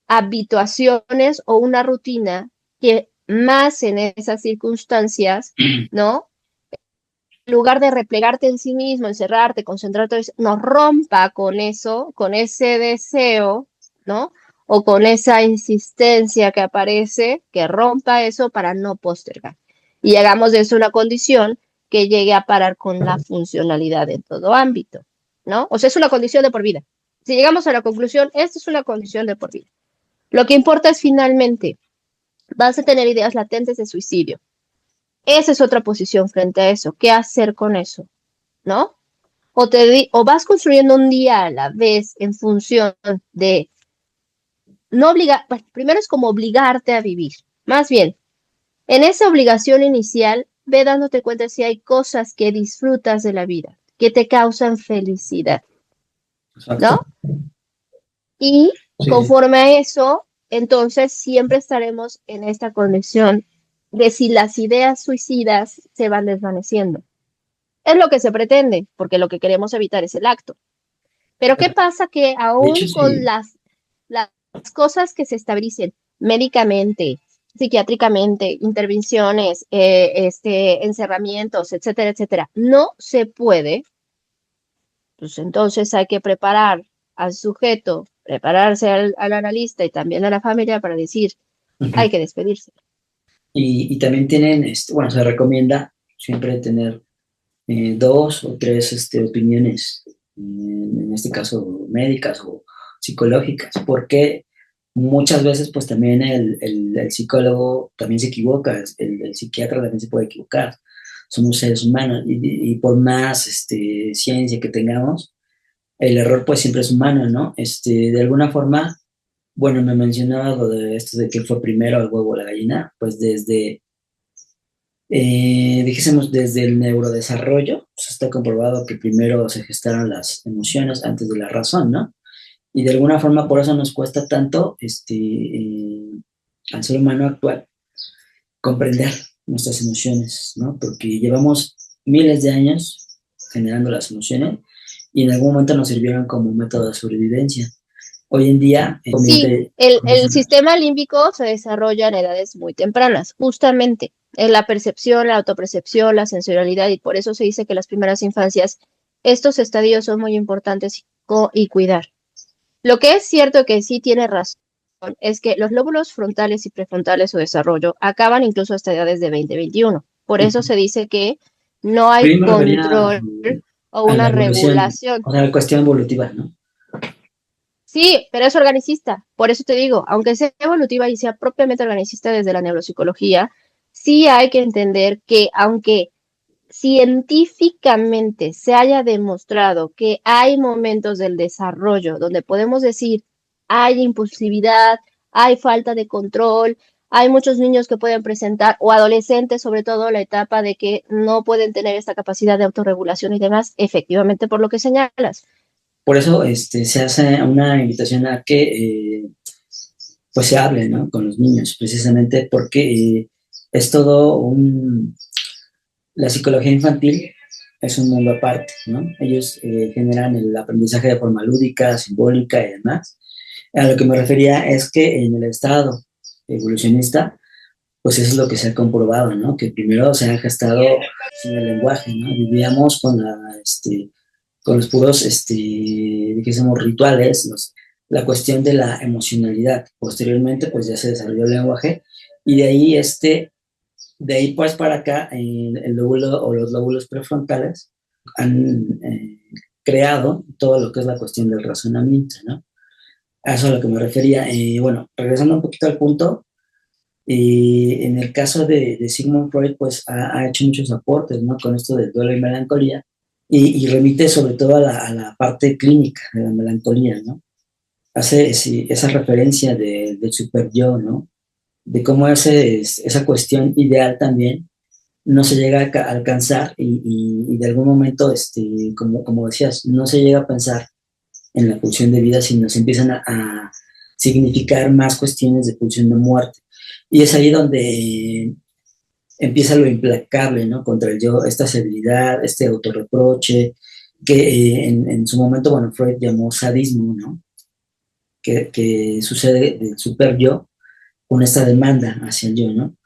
habituaciones o una rutina que más en esas circunstancias, ¿no? En lugar de replegarte en sí mismo, encerrarte, concentrarte, nos rompa con eso, con ese deseo, ¿no? O con esa insistencia que aparece, que rompa eso para no postergar. Y hagamos de eso una condición que llegue a parar con la funcionalidad en todo ámbito, ¿no? O sea, es una condición de por vida. Si llegamos a la conclusión, esta es una condición de por vida. Lo que importa es finalmente, vas a tener ideas latentes de suicidio. Esa es otra posición frente a eso. ¿Qué hacer con eso? ¿No? o vas construyendo un día a la vez en función de no obligar, bueno, primero es como obligarte a vivir. Más bien, en esa obligación inicial, ve dándote cuenta si hay cosas que disfrutas de la vida, que te causan felicidad, Exacto. ¿no? Y Sí, sí. conforme a eso, entonces siempre estaremos en esta conexión de si las ideas suicidas se van desvaneciendo. Es lo que se pretende, porque lo que queremos evitar es el acto. Pero ¿qué pasa que De hecho, aún con sí. las cosas que se establecen médicamente, psiquiátricamente, intervenciones, encerramientos, etcétera, etcétera, no se puede? Pues entonces hay que preparar al sujeto, prepararse al analista y también a la familia para decir, hay Ujú. que despedirse. Y también tienen, bueno, se recomienda siempre tener dos o tres opiniones, en este caso médicas o psicológicas, porque muchas veces pues también el psicólogo también se equivoca, el psiquiatra también se puede equivocar, somos seres humanos y por más ciencia que tengamos, el error pues siempre es humano, ¿no? De alguna forma, bueno, me mencionaba lo de esto de que fue primero el huevo o la gallina, pues dijésemos desde el neurodesarrollo, pues está comprobado que primero se gestaron las emociones antes de la razón, ¿no? Y de alguna forma por eso nos cuesta tanto al ser humano actual comprender nuestras emociones, ¿no? Porque llevamos miles de años generando las emociones y en algún momento nos sirvieron como método de sobrevivencia. Hoy en día, Sí, el sistema límbico se desarrolla en edades muy tempranas, justamente en la percepción, la autopercepción, la sensorialidad, y por eso se dice que las primeras infancias, estos estadios son muy importantes y cuidar. Lo que es cierto que sí tiene razón es que los lóbulos frontales y prefrontales su desarrollo acaban incluso hasta edades de 20-21. Por eso se dice que no hay yo me refería control o a la una evolución, regulación. o sea, la cuestión evolutiva, ¿no? Sí, pero es organicista. Por eso te digo, aunque sea evolutiva y sea propiamente organicista desde la neuropsicología, sí hay que entender que aunque científicamente se haya demostrado que hay momentos del desarrollo donde podemos decir hay impulsividad, hay falta de control, hay muchos niños que pueden presentar, o adolescentes sobre todo, la etapa de que no pueden tener esta capacidad de autorregulación y demás, efectivamente por lo que señalas. Por eso se hace una invitación a que pues se hable, ¿no? Con los niños, precisamente porque es todo la psicología infantil es un mundo aparte, ¿no? Ellos generan el aprendizaje de forma lúdica, simbólica y demás. A lo que me refería es que en el estado evolucionista, pues eso es lo que se ha comprobado, ¿no? Que primero se ha gestado sin el lenguaje, ¿no? Vivíamos con los puros, dijésemos, rituales, la cuestión de la emocionalidad. Posteriormente, pues ya se desarrolló el lenguaje y de ahí pues para acá, el lóbulo o los lóbulos prefrontales han creado todo lo que es la cuestión del razonamiento, ¿no? A eso es a lo que me refería. Bueno, regresando un poquito al punto, en el caso de Sigmund Freud, pues ha hecho muchos aportes, ¿no? Con esto del duelo y melancolía, y remite sobre todo a la parte clínica de la melancolía, ¿no? Hace sí, esa referencia del super yo, ¿no? De cómo esa cuestión ideal también no se llega a alcanzar y de algún momento, como decías, no se llega a pensar en la pulsión de vida, sino se empiezan a significar más cuestiones de pulsión de muerte. Y es ahí donde empieza lo implacable, ¿no? Contra el yo, esta severidad, este autorreproche, que en su momento, bueno, Freud llamó sadismo, ¿no? Que sucede del super yo con esta demanda hacia el yo, ¿no?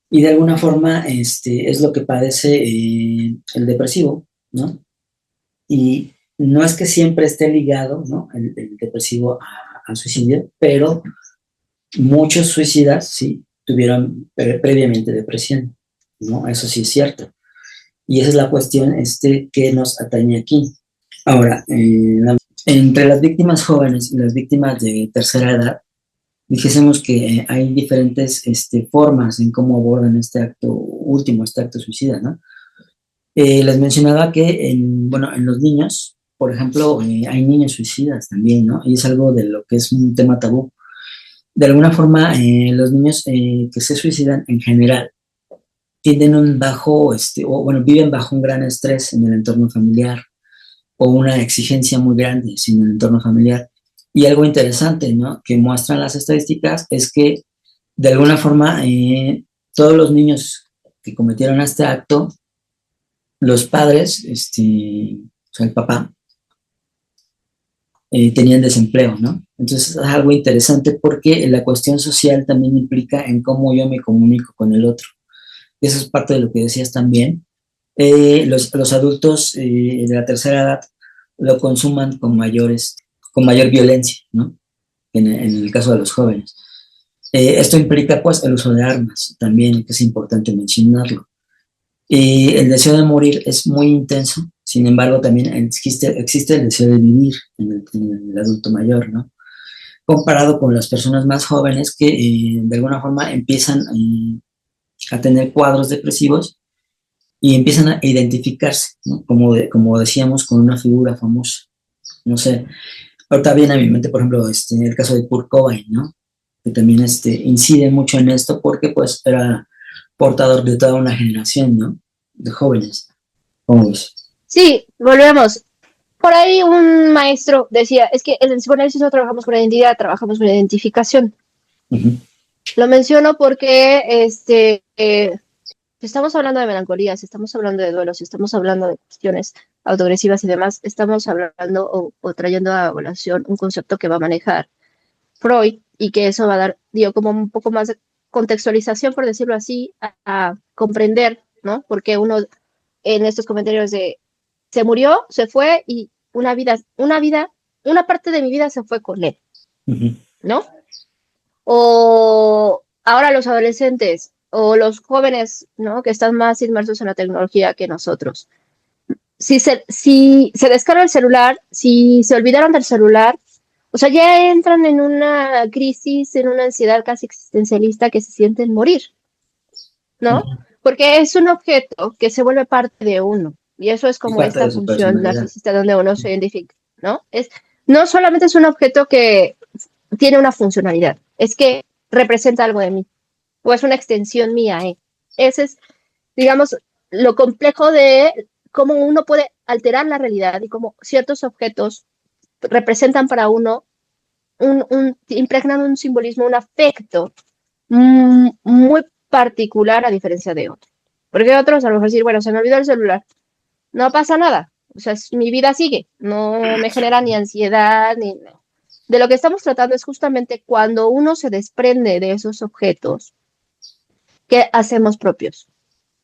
Y de alguna forma es lo que padece el depresivo, ¿no? Y no es que siempre esté ligado, ¿no? El depresivo al suicidio, pero muchos suicidas, sí, tuvieron previamente depresión, ¿no? Eso sí es cierto. Y esa es la cuestión que nos atañe aquí. Ahora, entre las víctimas jóvenes y las víctimas de tercera edad, dijésemos que hay diferentes formas en cómo abordan este acto último, este acto suicida, ¿no? Les mencionaba que bueno, en los niños, por ejemplo, hay niños suicidas también, ¿no? Y es algo de lo que es un tema tabú. De alguna forma, los niños que se suicidan en general tienen un bajo, o bueno, viven bajo un gran estrés en el entorno familiar o una exigencia muy grande en el entorno familiar. Y algo interesante, ¿no? Que muestran las estadísticas es que de alguna forma todos los niños que cometieron este acto, los padres, o sea, el papá, tenían desempleo, ¿no? Entonces es algo interesante porque la cuestión social también implica en cómo yo me comunico con el otro. Y eso es parte de lo que decías también. Los adultos de la tercera edad lo consuman con mayor violencia, ¿no? En el caso de los jóvenes. Esto implica pues el uso de armas también, que es importante mencionarlo. El deseo de morir es muy intenso, sin embargo también existe el deseo de vivir en el adulto mayor, ¿no? Comparado con las personas más jóvenes que de alguna forma empiezan a tener cuadros depresivos y empiezan a identificarse, ¿no? Como decíamos, con una figura famosa. No sé, ahorita viene a mi mente, por ejemplo, el caso de Kurt Cobain, ¿no? Que también incide mucho en esto porque pues era portador de toda una generación, ¿no? De jóvenes. ¿Cómo ves? Sí, volvemos. Por ahí un maestro decía, es que en el psicoanálisis no trabajamos con identidad, trabajamos con identificación. Uh-huh. Lo menciono porque si estamos hablando de melancolías, si estamos hablando de duelos, si estamos hablando de cuestiones autoagresivas y demás, estamos hablando o trayendo a evaluación un concepto que va a manejar Freud y que eso va a dar, digo, como un poco más de contextualización, por decirlo así, a comprender, ¿no? Porque uno en estos comentarios de se murió, se fue y una parte de mi vida se fue con él, Uh-huh. ¿no? O ahora los adolescentes o los jóvenes, ¿no? Que están más inmersos en la tecnología que nosotros. Si se descarga el celular, si se olvidaron del celular, o sea, ya entran en una crisis, en una ansiedad casi existencialista que se sienten morir, ¿no? Uh-huh. Porque es un objeto que se vuelve parte de uno. Y eso es Es como parte esta de su función personalidad. narcisista donde uno se identifica, ¿no? No solamente es un objeto que tiene una funcionalidad, es que representa algo de mí, o es una extensión mía, ¿eh? Ese es, digamos, lo complejo de cómo uno puede alterar la realidad y cómo ciertos objetos representan para uno impregnan un simbolismo, un afecto muy particular a diferencia de otros. Porque otros a lo mejor decir, bueno, se me olvidó el celular, no pasa nada, o sea, mi vida sigue, no me genera ni ansiedad, ni... De lo que estamos tratando es justamente cuando uno se desprende de esos objetos que hacemos propios.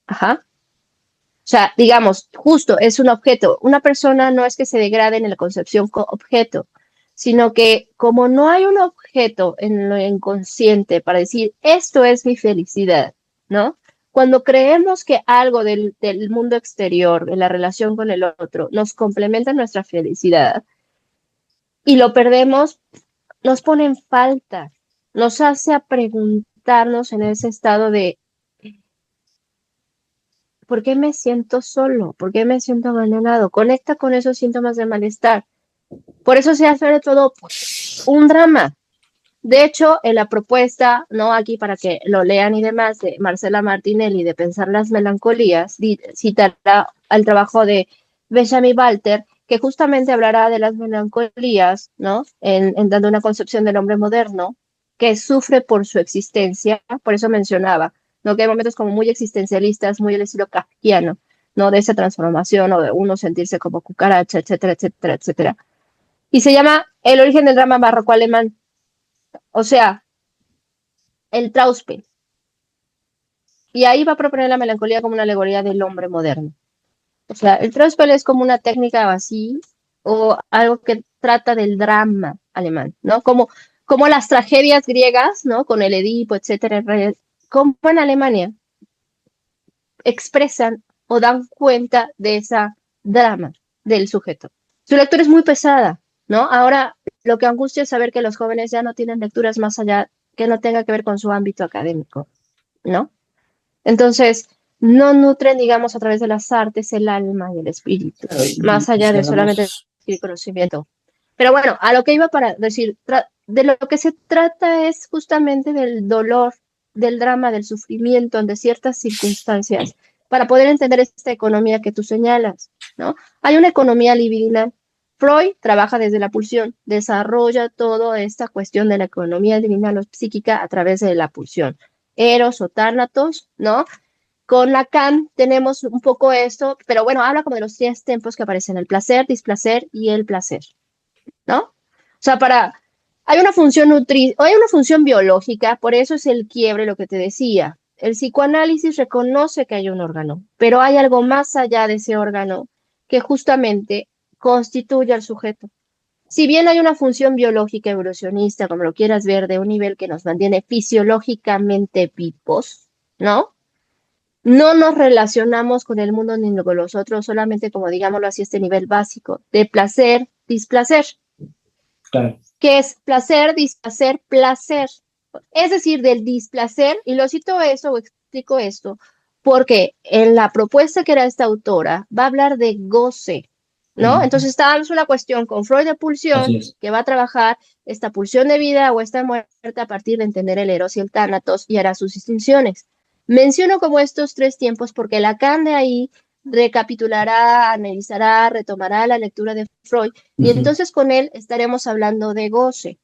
Ajá. O sea, digamos, justo es un objeto. Una persona no es que se degrade en la concepción objeto, sino que como no hay un objeto en lo inconsciente para decir, esto es mi felicidad, ¿no? Cuando creemos que algo del mundo exterior, de la relación con el otro, nos complementa nuestra felicidad y lo perdemos, nos pone en falta, nos hace a preguntarnos en ese estado de ¿por qué me siento solo? ¿Por qué me siento abandonado? Conecta con esos síntomas de malestar. Por eso se hace de todo un drama. De hecho, en la propuesta, no aquí para que lo lean y demás, de Marcela Martinelli de Pensar las Melancolías, citará al trabajo de Benjamin Walter, que justamente hablará de las melancolías, ¿no? En dando una concepción del hombre moderno que sufre por su existencia, por eso mencionaba, ¿no? Que hay momentos como muy existencialistas, muy el estilo kafkiano, ¿no? De esa transformación o de uno sentirse como cucaracha, etcétera, etcétera, etcétera. Y se llama El origen del drama barroco alemán. O sea, el Trauspel. Y ahí va a proponer la melancolía como una alegoría del hombre moderno. O sea, el Trauspel es como una técnica así o algo que trata del drama alemán, ¿no? Como las tragedias griegas, ¿no? Con el Edipo, etcétera, como en Alemania expresan o dan cuenta de esa drama del sujeto. Su lectura es muy pesada, ¿no? Ahora lo que angustia es saber que los jóvenes ya no tienen lecturas más allá que no tenga que ver con su ámbito académico, ¿no? Entonces, no nutren, digamos, a través de las artes el alma y el espíritu, Claro, más y allá si de solamente hablamos, el conocimiento. Pero bueno, a lo que iba para decir, de lo que se trata es justamente del dolor, del drama, del sufrimiento ante ciertas circunstancias, para poder entender esta economía que tú señalas, ¿no? Hay una economía libidinal. Freud trabaja desde la pulsión, desarrolla toda esta cuestión de la economía libidinal o psíquica a través de la pulsión. Eros o tánatos, ¿no? Con Lacan tenemos un poco esto, pero bueno, habla como de los tres tempos que aparecen, el placer, displacer y el placer, ¿no? O sea, hay una función hay una función biológica, por eso es el quiebre, lo que te decía. El psicoanálisis reconoce que hay un órgano, pero hay algo más allá de ese órgano que justamente constituye al sujeto. Si bien hay una función biológica evolucionista, como lo quieras ver, de un nivel que nos mantiene fisiológicamente vivos, ¿no? No nos relacionamos con el mundo ni con los otros, solamente como digámoslo así, este nivel básico de placer, displacer. claro, Que es placer, displacer, placer. Es decir, del displacer, y lo cito eso o explico esto, porque en la propuesta que era esta autora va a hablar de goce, ¿no? ujú, Entonces está es una cuestión con Freud de así pulsión, es. que va a trabajar esta pulsión de vida o esta muerte a partir de entender el eros y el tánatos y hará sus distinciones. Menciono como estos tres tiempos porque Lacan de ahí recapitulará, analizará, retomará la lectura de Freud y Ujú, entonces con él estaremos hablando de goce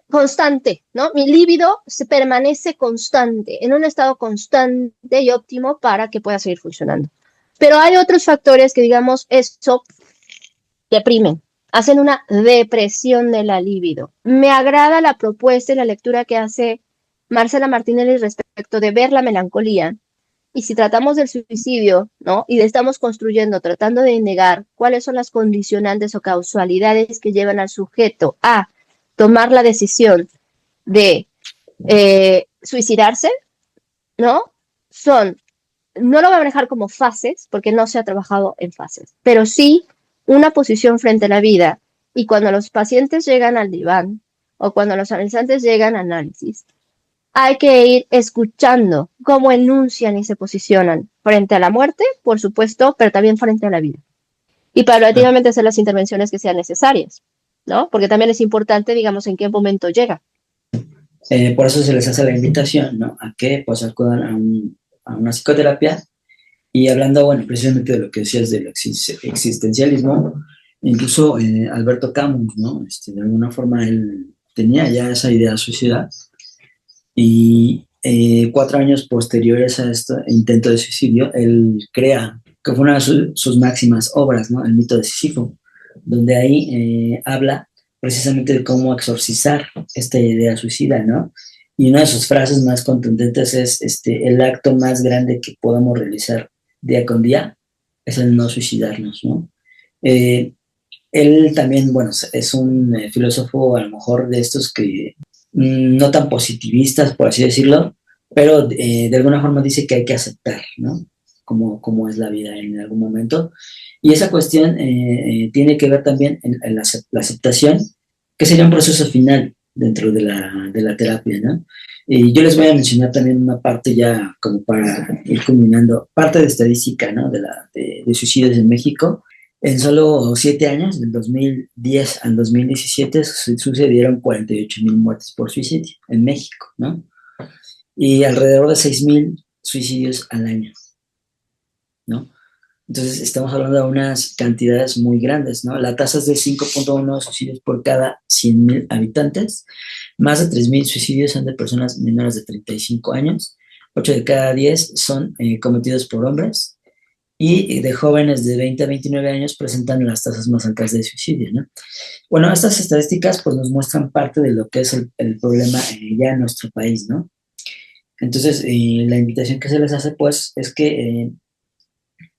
constante, ¿no? Mi líbido se permanece constante, en un estado constante y óptimo para que pueda seguir funcionando. Pero hay otros factores que, digamos, eso deprimen, hacen una depresión de la libido. Me agrada la propuesta y la lectura que hace Marcela Martinelli respecto de ver la melancolía. Y si tratamos del suicidio, ¿no? Y estamos construyendo, tratando de negar cuáles son las condicionantes o causalidades que llevan al sujeto a tomar la decisión de suicidarse, ¿no? Son, no lo voy a manejar como fases, porque no se ha trabajado en fases, pero sí una posición frente a la vida. Y cuando los pacientes llegan al diván o cuando los analizantes llegan a análisis, hay que ir escuchando cómo enuncian y se posicionan frente a la muerte, por supuesto, pero también frente a la vida. Y claro. paulatinamente hacer las intervenciones que sean necesarias, ¿no? Porque también es importante, digamos, en qué momento llega. Por eso se les hace la invitación, ¿no? A que pues acudan a una psicoterapia y hablando, bueno, precisamente de lo que decías del existencialismo, incluso Alberto Camus, ¿no? De alguna forma él tenía ya esa idea suicida y 4 años posteriores a este intento de suicidio, él crea, que fue una de sus máximas obras, ¿no? El mito de Sísifo, donde ahí habla precisamente de cómo exorcizar esta idea suicida, ¿no? Y una de sus frases más contundentes es, el acto más grande que podamos realizar día con día es el no suicidarnos, ¿no? Eh, Él también, bueno, es un filósofo a lo mejor de estos que no tan positivistas, por así decirlo, pero de alguna forma dice que hay que aceptar, ¿no? Como es la vida en algún momento. Y esa cuestión tiene que ver también en la aceptación, que sería un proceso final dentro de la terapia, ¿no? Y yo les voy a mencionar también una parte ya como para ir culminando, parte de estadística, ¿no? De suicidios en México. En solo 7 años, del 2010 al 2017, sucedieron 48,000 muertes por suicidio en México, ¿no? Y alrededor de 6,000 suicidios al año, ¿no? Entonces, estamos hablando de unas cantidades muy grandes, ¿no? La tasa es de 5,1 suicidios por cada 100,000 habitantes. Más de 3,000 suicidios son de personas menores de 35 años. 8 de cada 10 son cometidos por hombres y de jóvenes de 20 a 29 años presentan las tasas más altas de suicidio, ¿no? Bueno, estas estadísticas pues nos muestran parte de lo que es el problema ya en nuestro país, ¿no? Entonces, la invitación que se les hace pues es que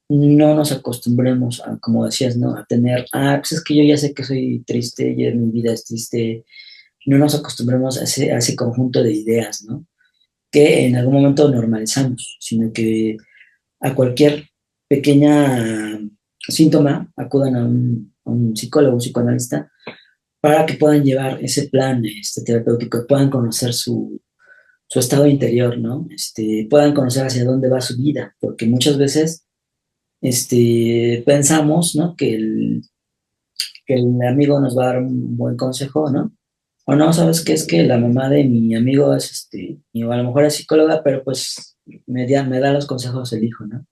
no nos acostumbremos a, como decías, ¿no? A tener, pues es que yo ya sé que soy triste, ya mi vida es triste, no nos acostumbremos a ese conjunto de ideas, ¿no? Que en algún momento normalizamos, sino que a cualquier pequeña síntoma acudan a un psicólogo, un psicoanalista, para que puedan llevar ese plan terapéutico, puedan conocer su estado interior, ¿no? Puedan conocer hacia dónde va su vida, porque muchas veces pensamos, ¿no? Que el amigo nos va a dar un buen consejo, ¿no? O no, ¿sabes qué? Es que la mamá de mi amigo es, y a lo mejor es psicóloga, pero pues me da los consejos el hijo, ¿no?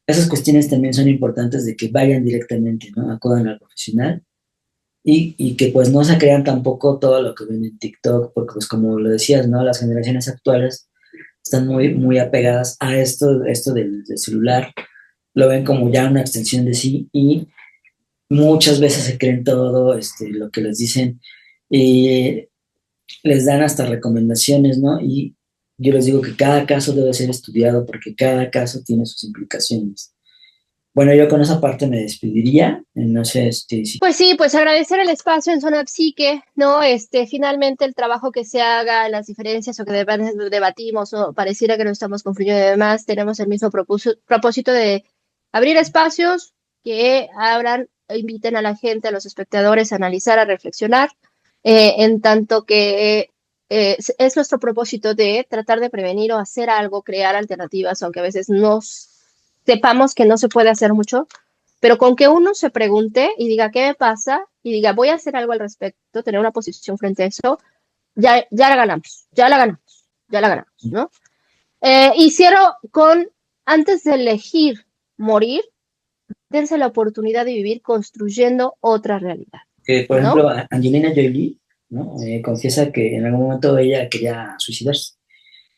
Esas cuestiones también son importantes de que vayan directamente, ¿no? Acudan al profesional y que pues no se crean tampoco todo lo que ven en TikTok, porque pues como lo decías, ¿no? Las generaciones actuales están muy apegadas a esto del celular, lo ven como ya una extensión de sí y muchas veces se creen todo lo que les dicen y les dan hasta recomendaciones, ¿no? Y yo les digo que cada caso debe ser estudiado porque cada caso tiene sus implicaciones. Bueno, yo con esa parte me despediría. No sé, si... Pues sí, pues agradecer el espacio en Zona Psique, ¿no? Finalmente el trabajo que se haga, las diferencias o que debatimos o pareciera que no estamos confluyendo y demás, tenemos el mismo propósito de abrir espacios que abran, inviten a la gente, a los espectadores a analizar, a reflexionar, en tanto que es nuestro propósito de tratar de prevenir o hacer algo, crear alternativas, aunque a veces no sepamos que no se puede hacer mucho, pero con que uno se pregunte y diga qué me pasa y diga voy a hacer algo al respecto, tener una posición frente a eso, ya la ganamos, ya la ganamos, ya la ganamos, ¿no? Y cierro con, antes de elegir morir, dense la oportunidad de vivir construyendo otra realidad, por ¿no? ejemplo, Angelina Jolie, ¿no? Confiesa que en algún momento ella quería suicidarse,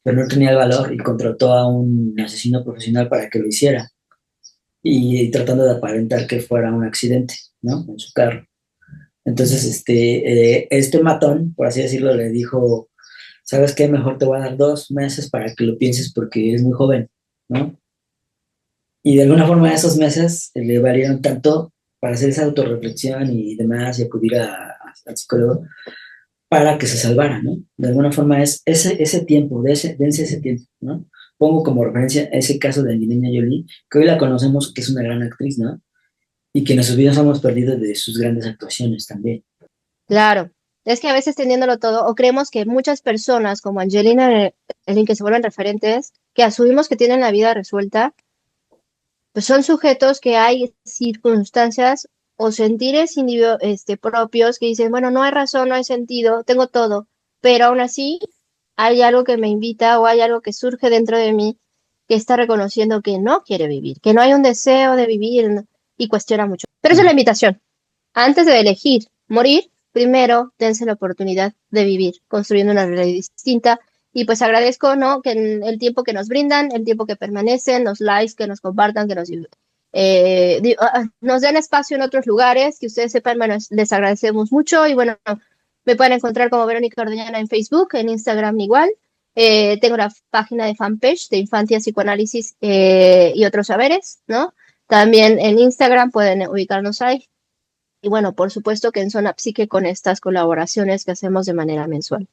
pero no tenía el valor y contrató a un asesino profesional para que lo hiciera y tratando de aparentar que fuera un accidente, ¿no? En su carro. Entonces, este matón, por así decirlo, le dijo, ¿sabes qué? Mejor te voy a dar 2 meses para que lo pienses porque es muy joven, ¿no? Y de alguna forma esos meses le valieron tanto para hacer esa autorreflexión y demás y acudir al psicólogo para que se salvara, ¿no? De alguna forma es ese tiempo, dense ese tiempo, ¿no? Pongo como referencia ese caso de Angelina Jolie, que hoy la conocemos que es una gran actriz, ¿no? Y que en sus vidas hemos perdido de sus grandes actuaciones también. Claro, es que a veces teniéndolo todo, o creemos que muchas personas como Angelina, en que se vuelven referentes, que asumimos que tienen la vida resuelta, pues son sujetos que hay circunstancias o sentires propios que dicen, bueno, no hay razón, no hay sentido, tengo todo, pero aún así hay algo que me invita o hay algo que surge dentro de mí que está reconociendo que no quiere vivir, que no hay un deseo de vivir y cuestiona mucho. Pero esa es la invitación. Antes de elegir morir, primero dense la oportunidad de vivir, construyendo una realidad distinta. Y pues agradezco, ¿no? Que en el tiempo que nos brindan, el tiempo que permanecen, los likes que nos compartan, que nos den espacio en otros lugares, que ustedes sepan, bueno, les agradecemos mucho. Y bueno, me pueden encontrar como Verónica Ordeñana en Facebook, en Instagram igual. Tengo la página de fanpage de Infancia, Psicoanálisis y otros saberes, ¿no? También en Instagram pueden ubicarnos ahí. Y bueno, por supuesto que en Zona Psique con estas colaboraciones que hacemos de manera mensual.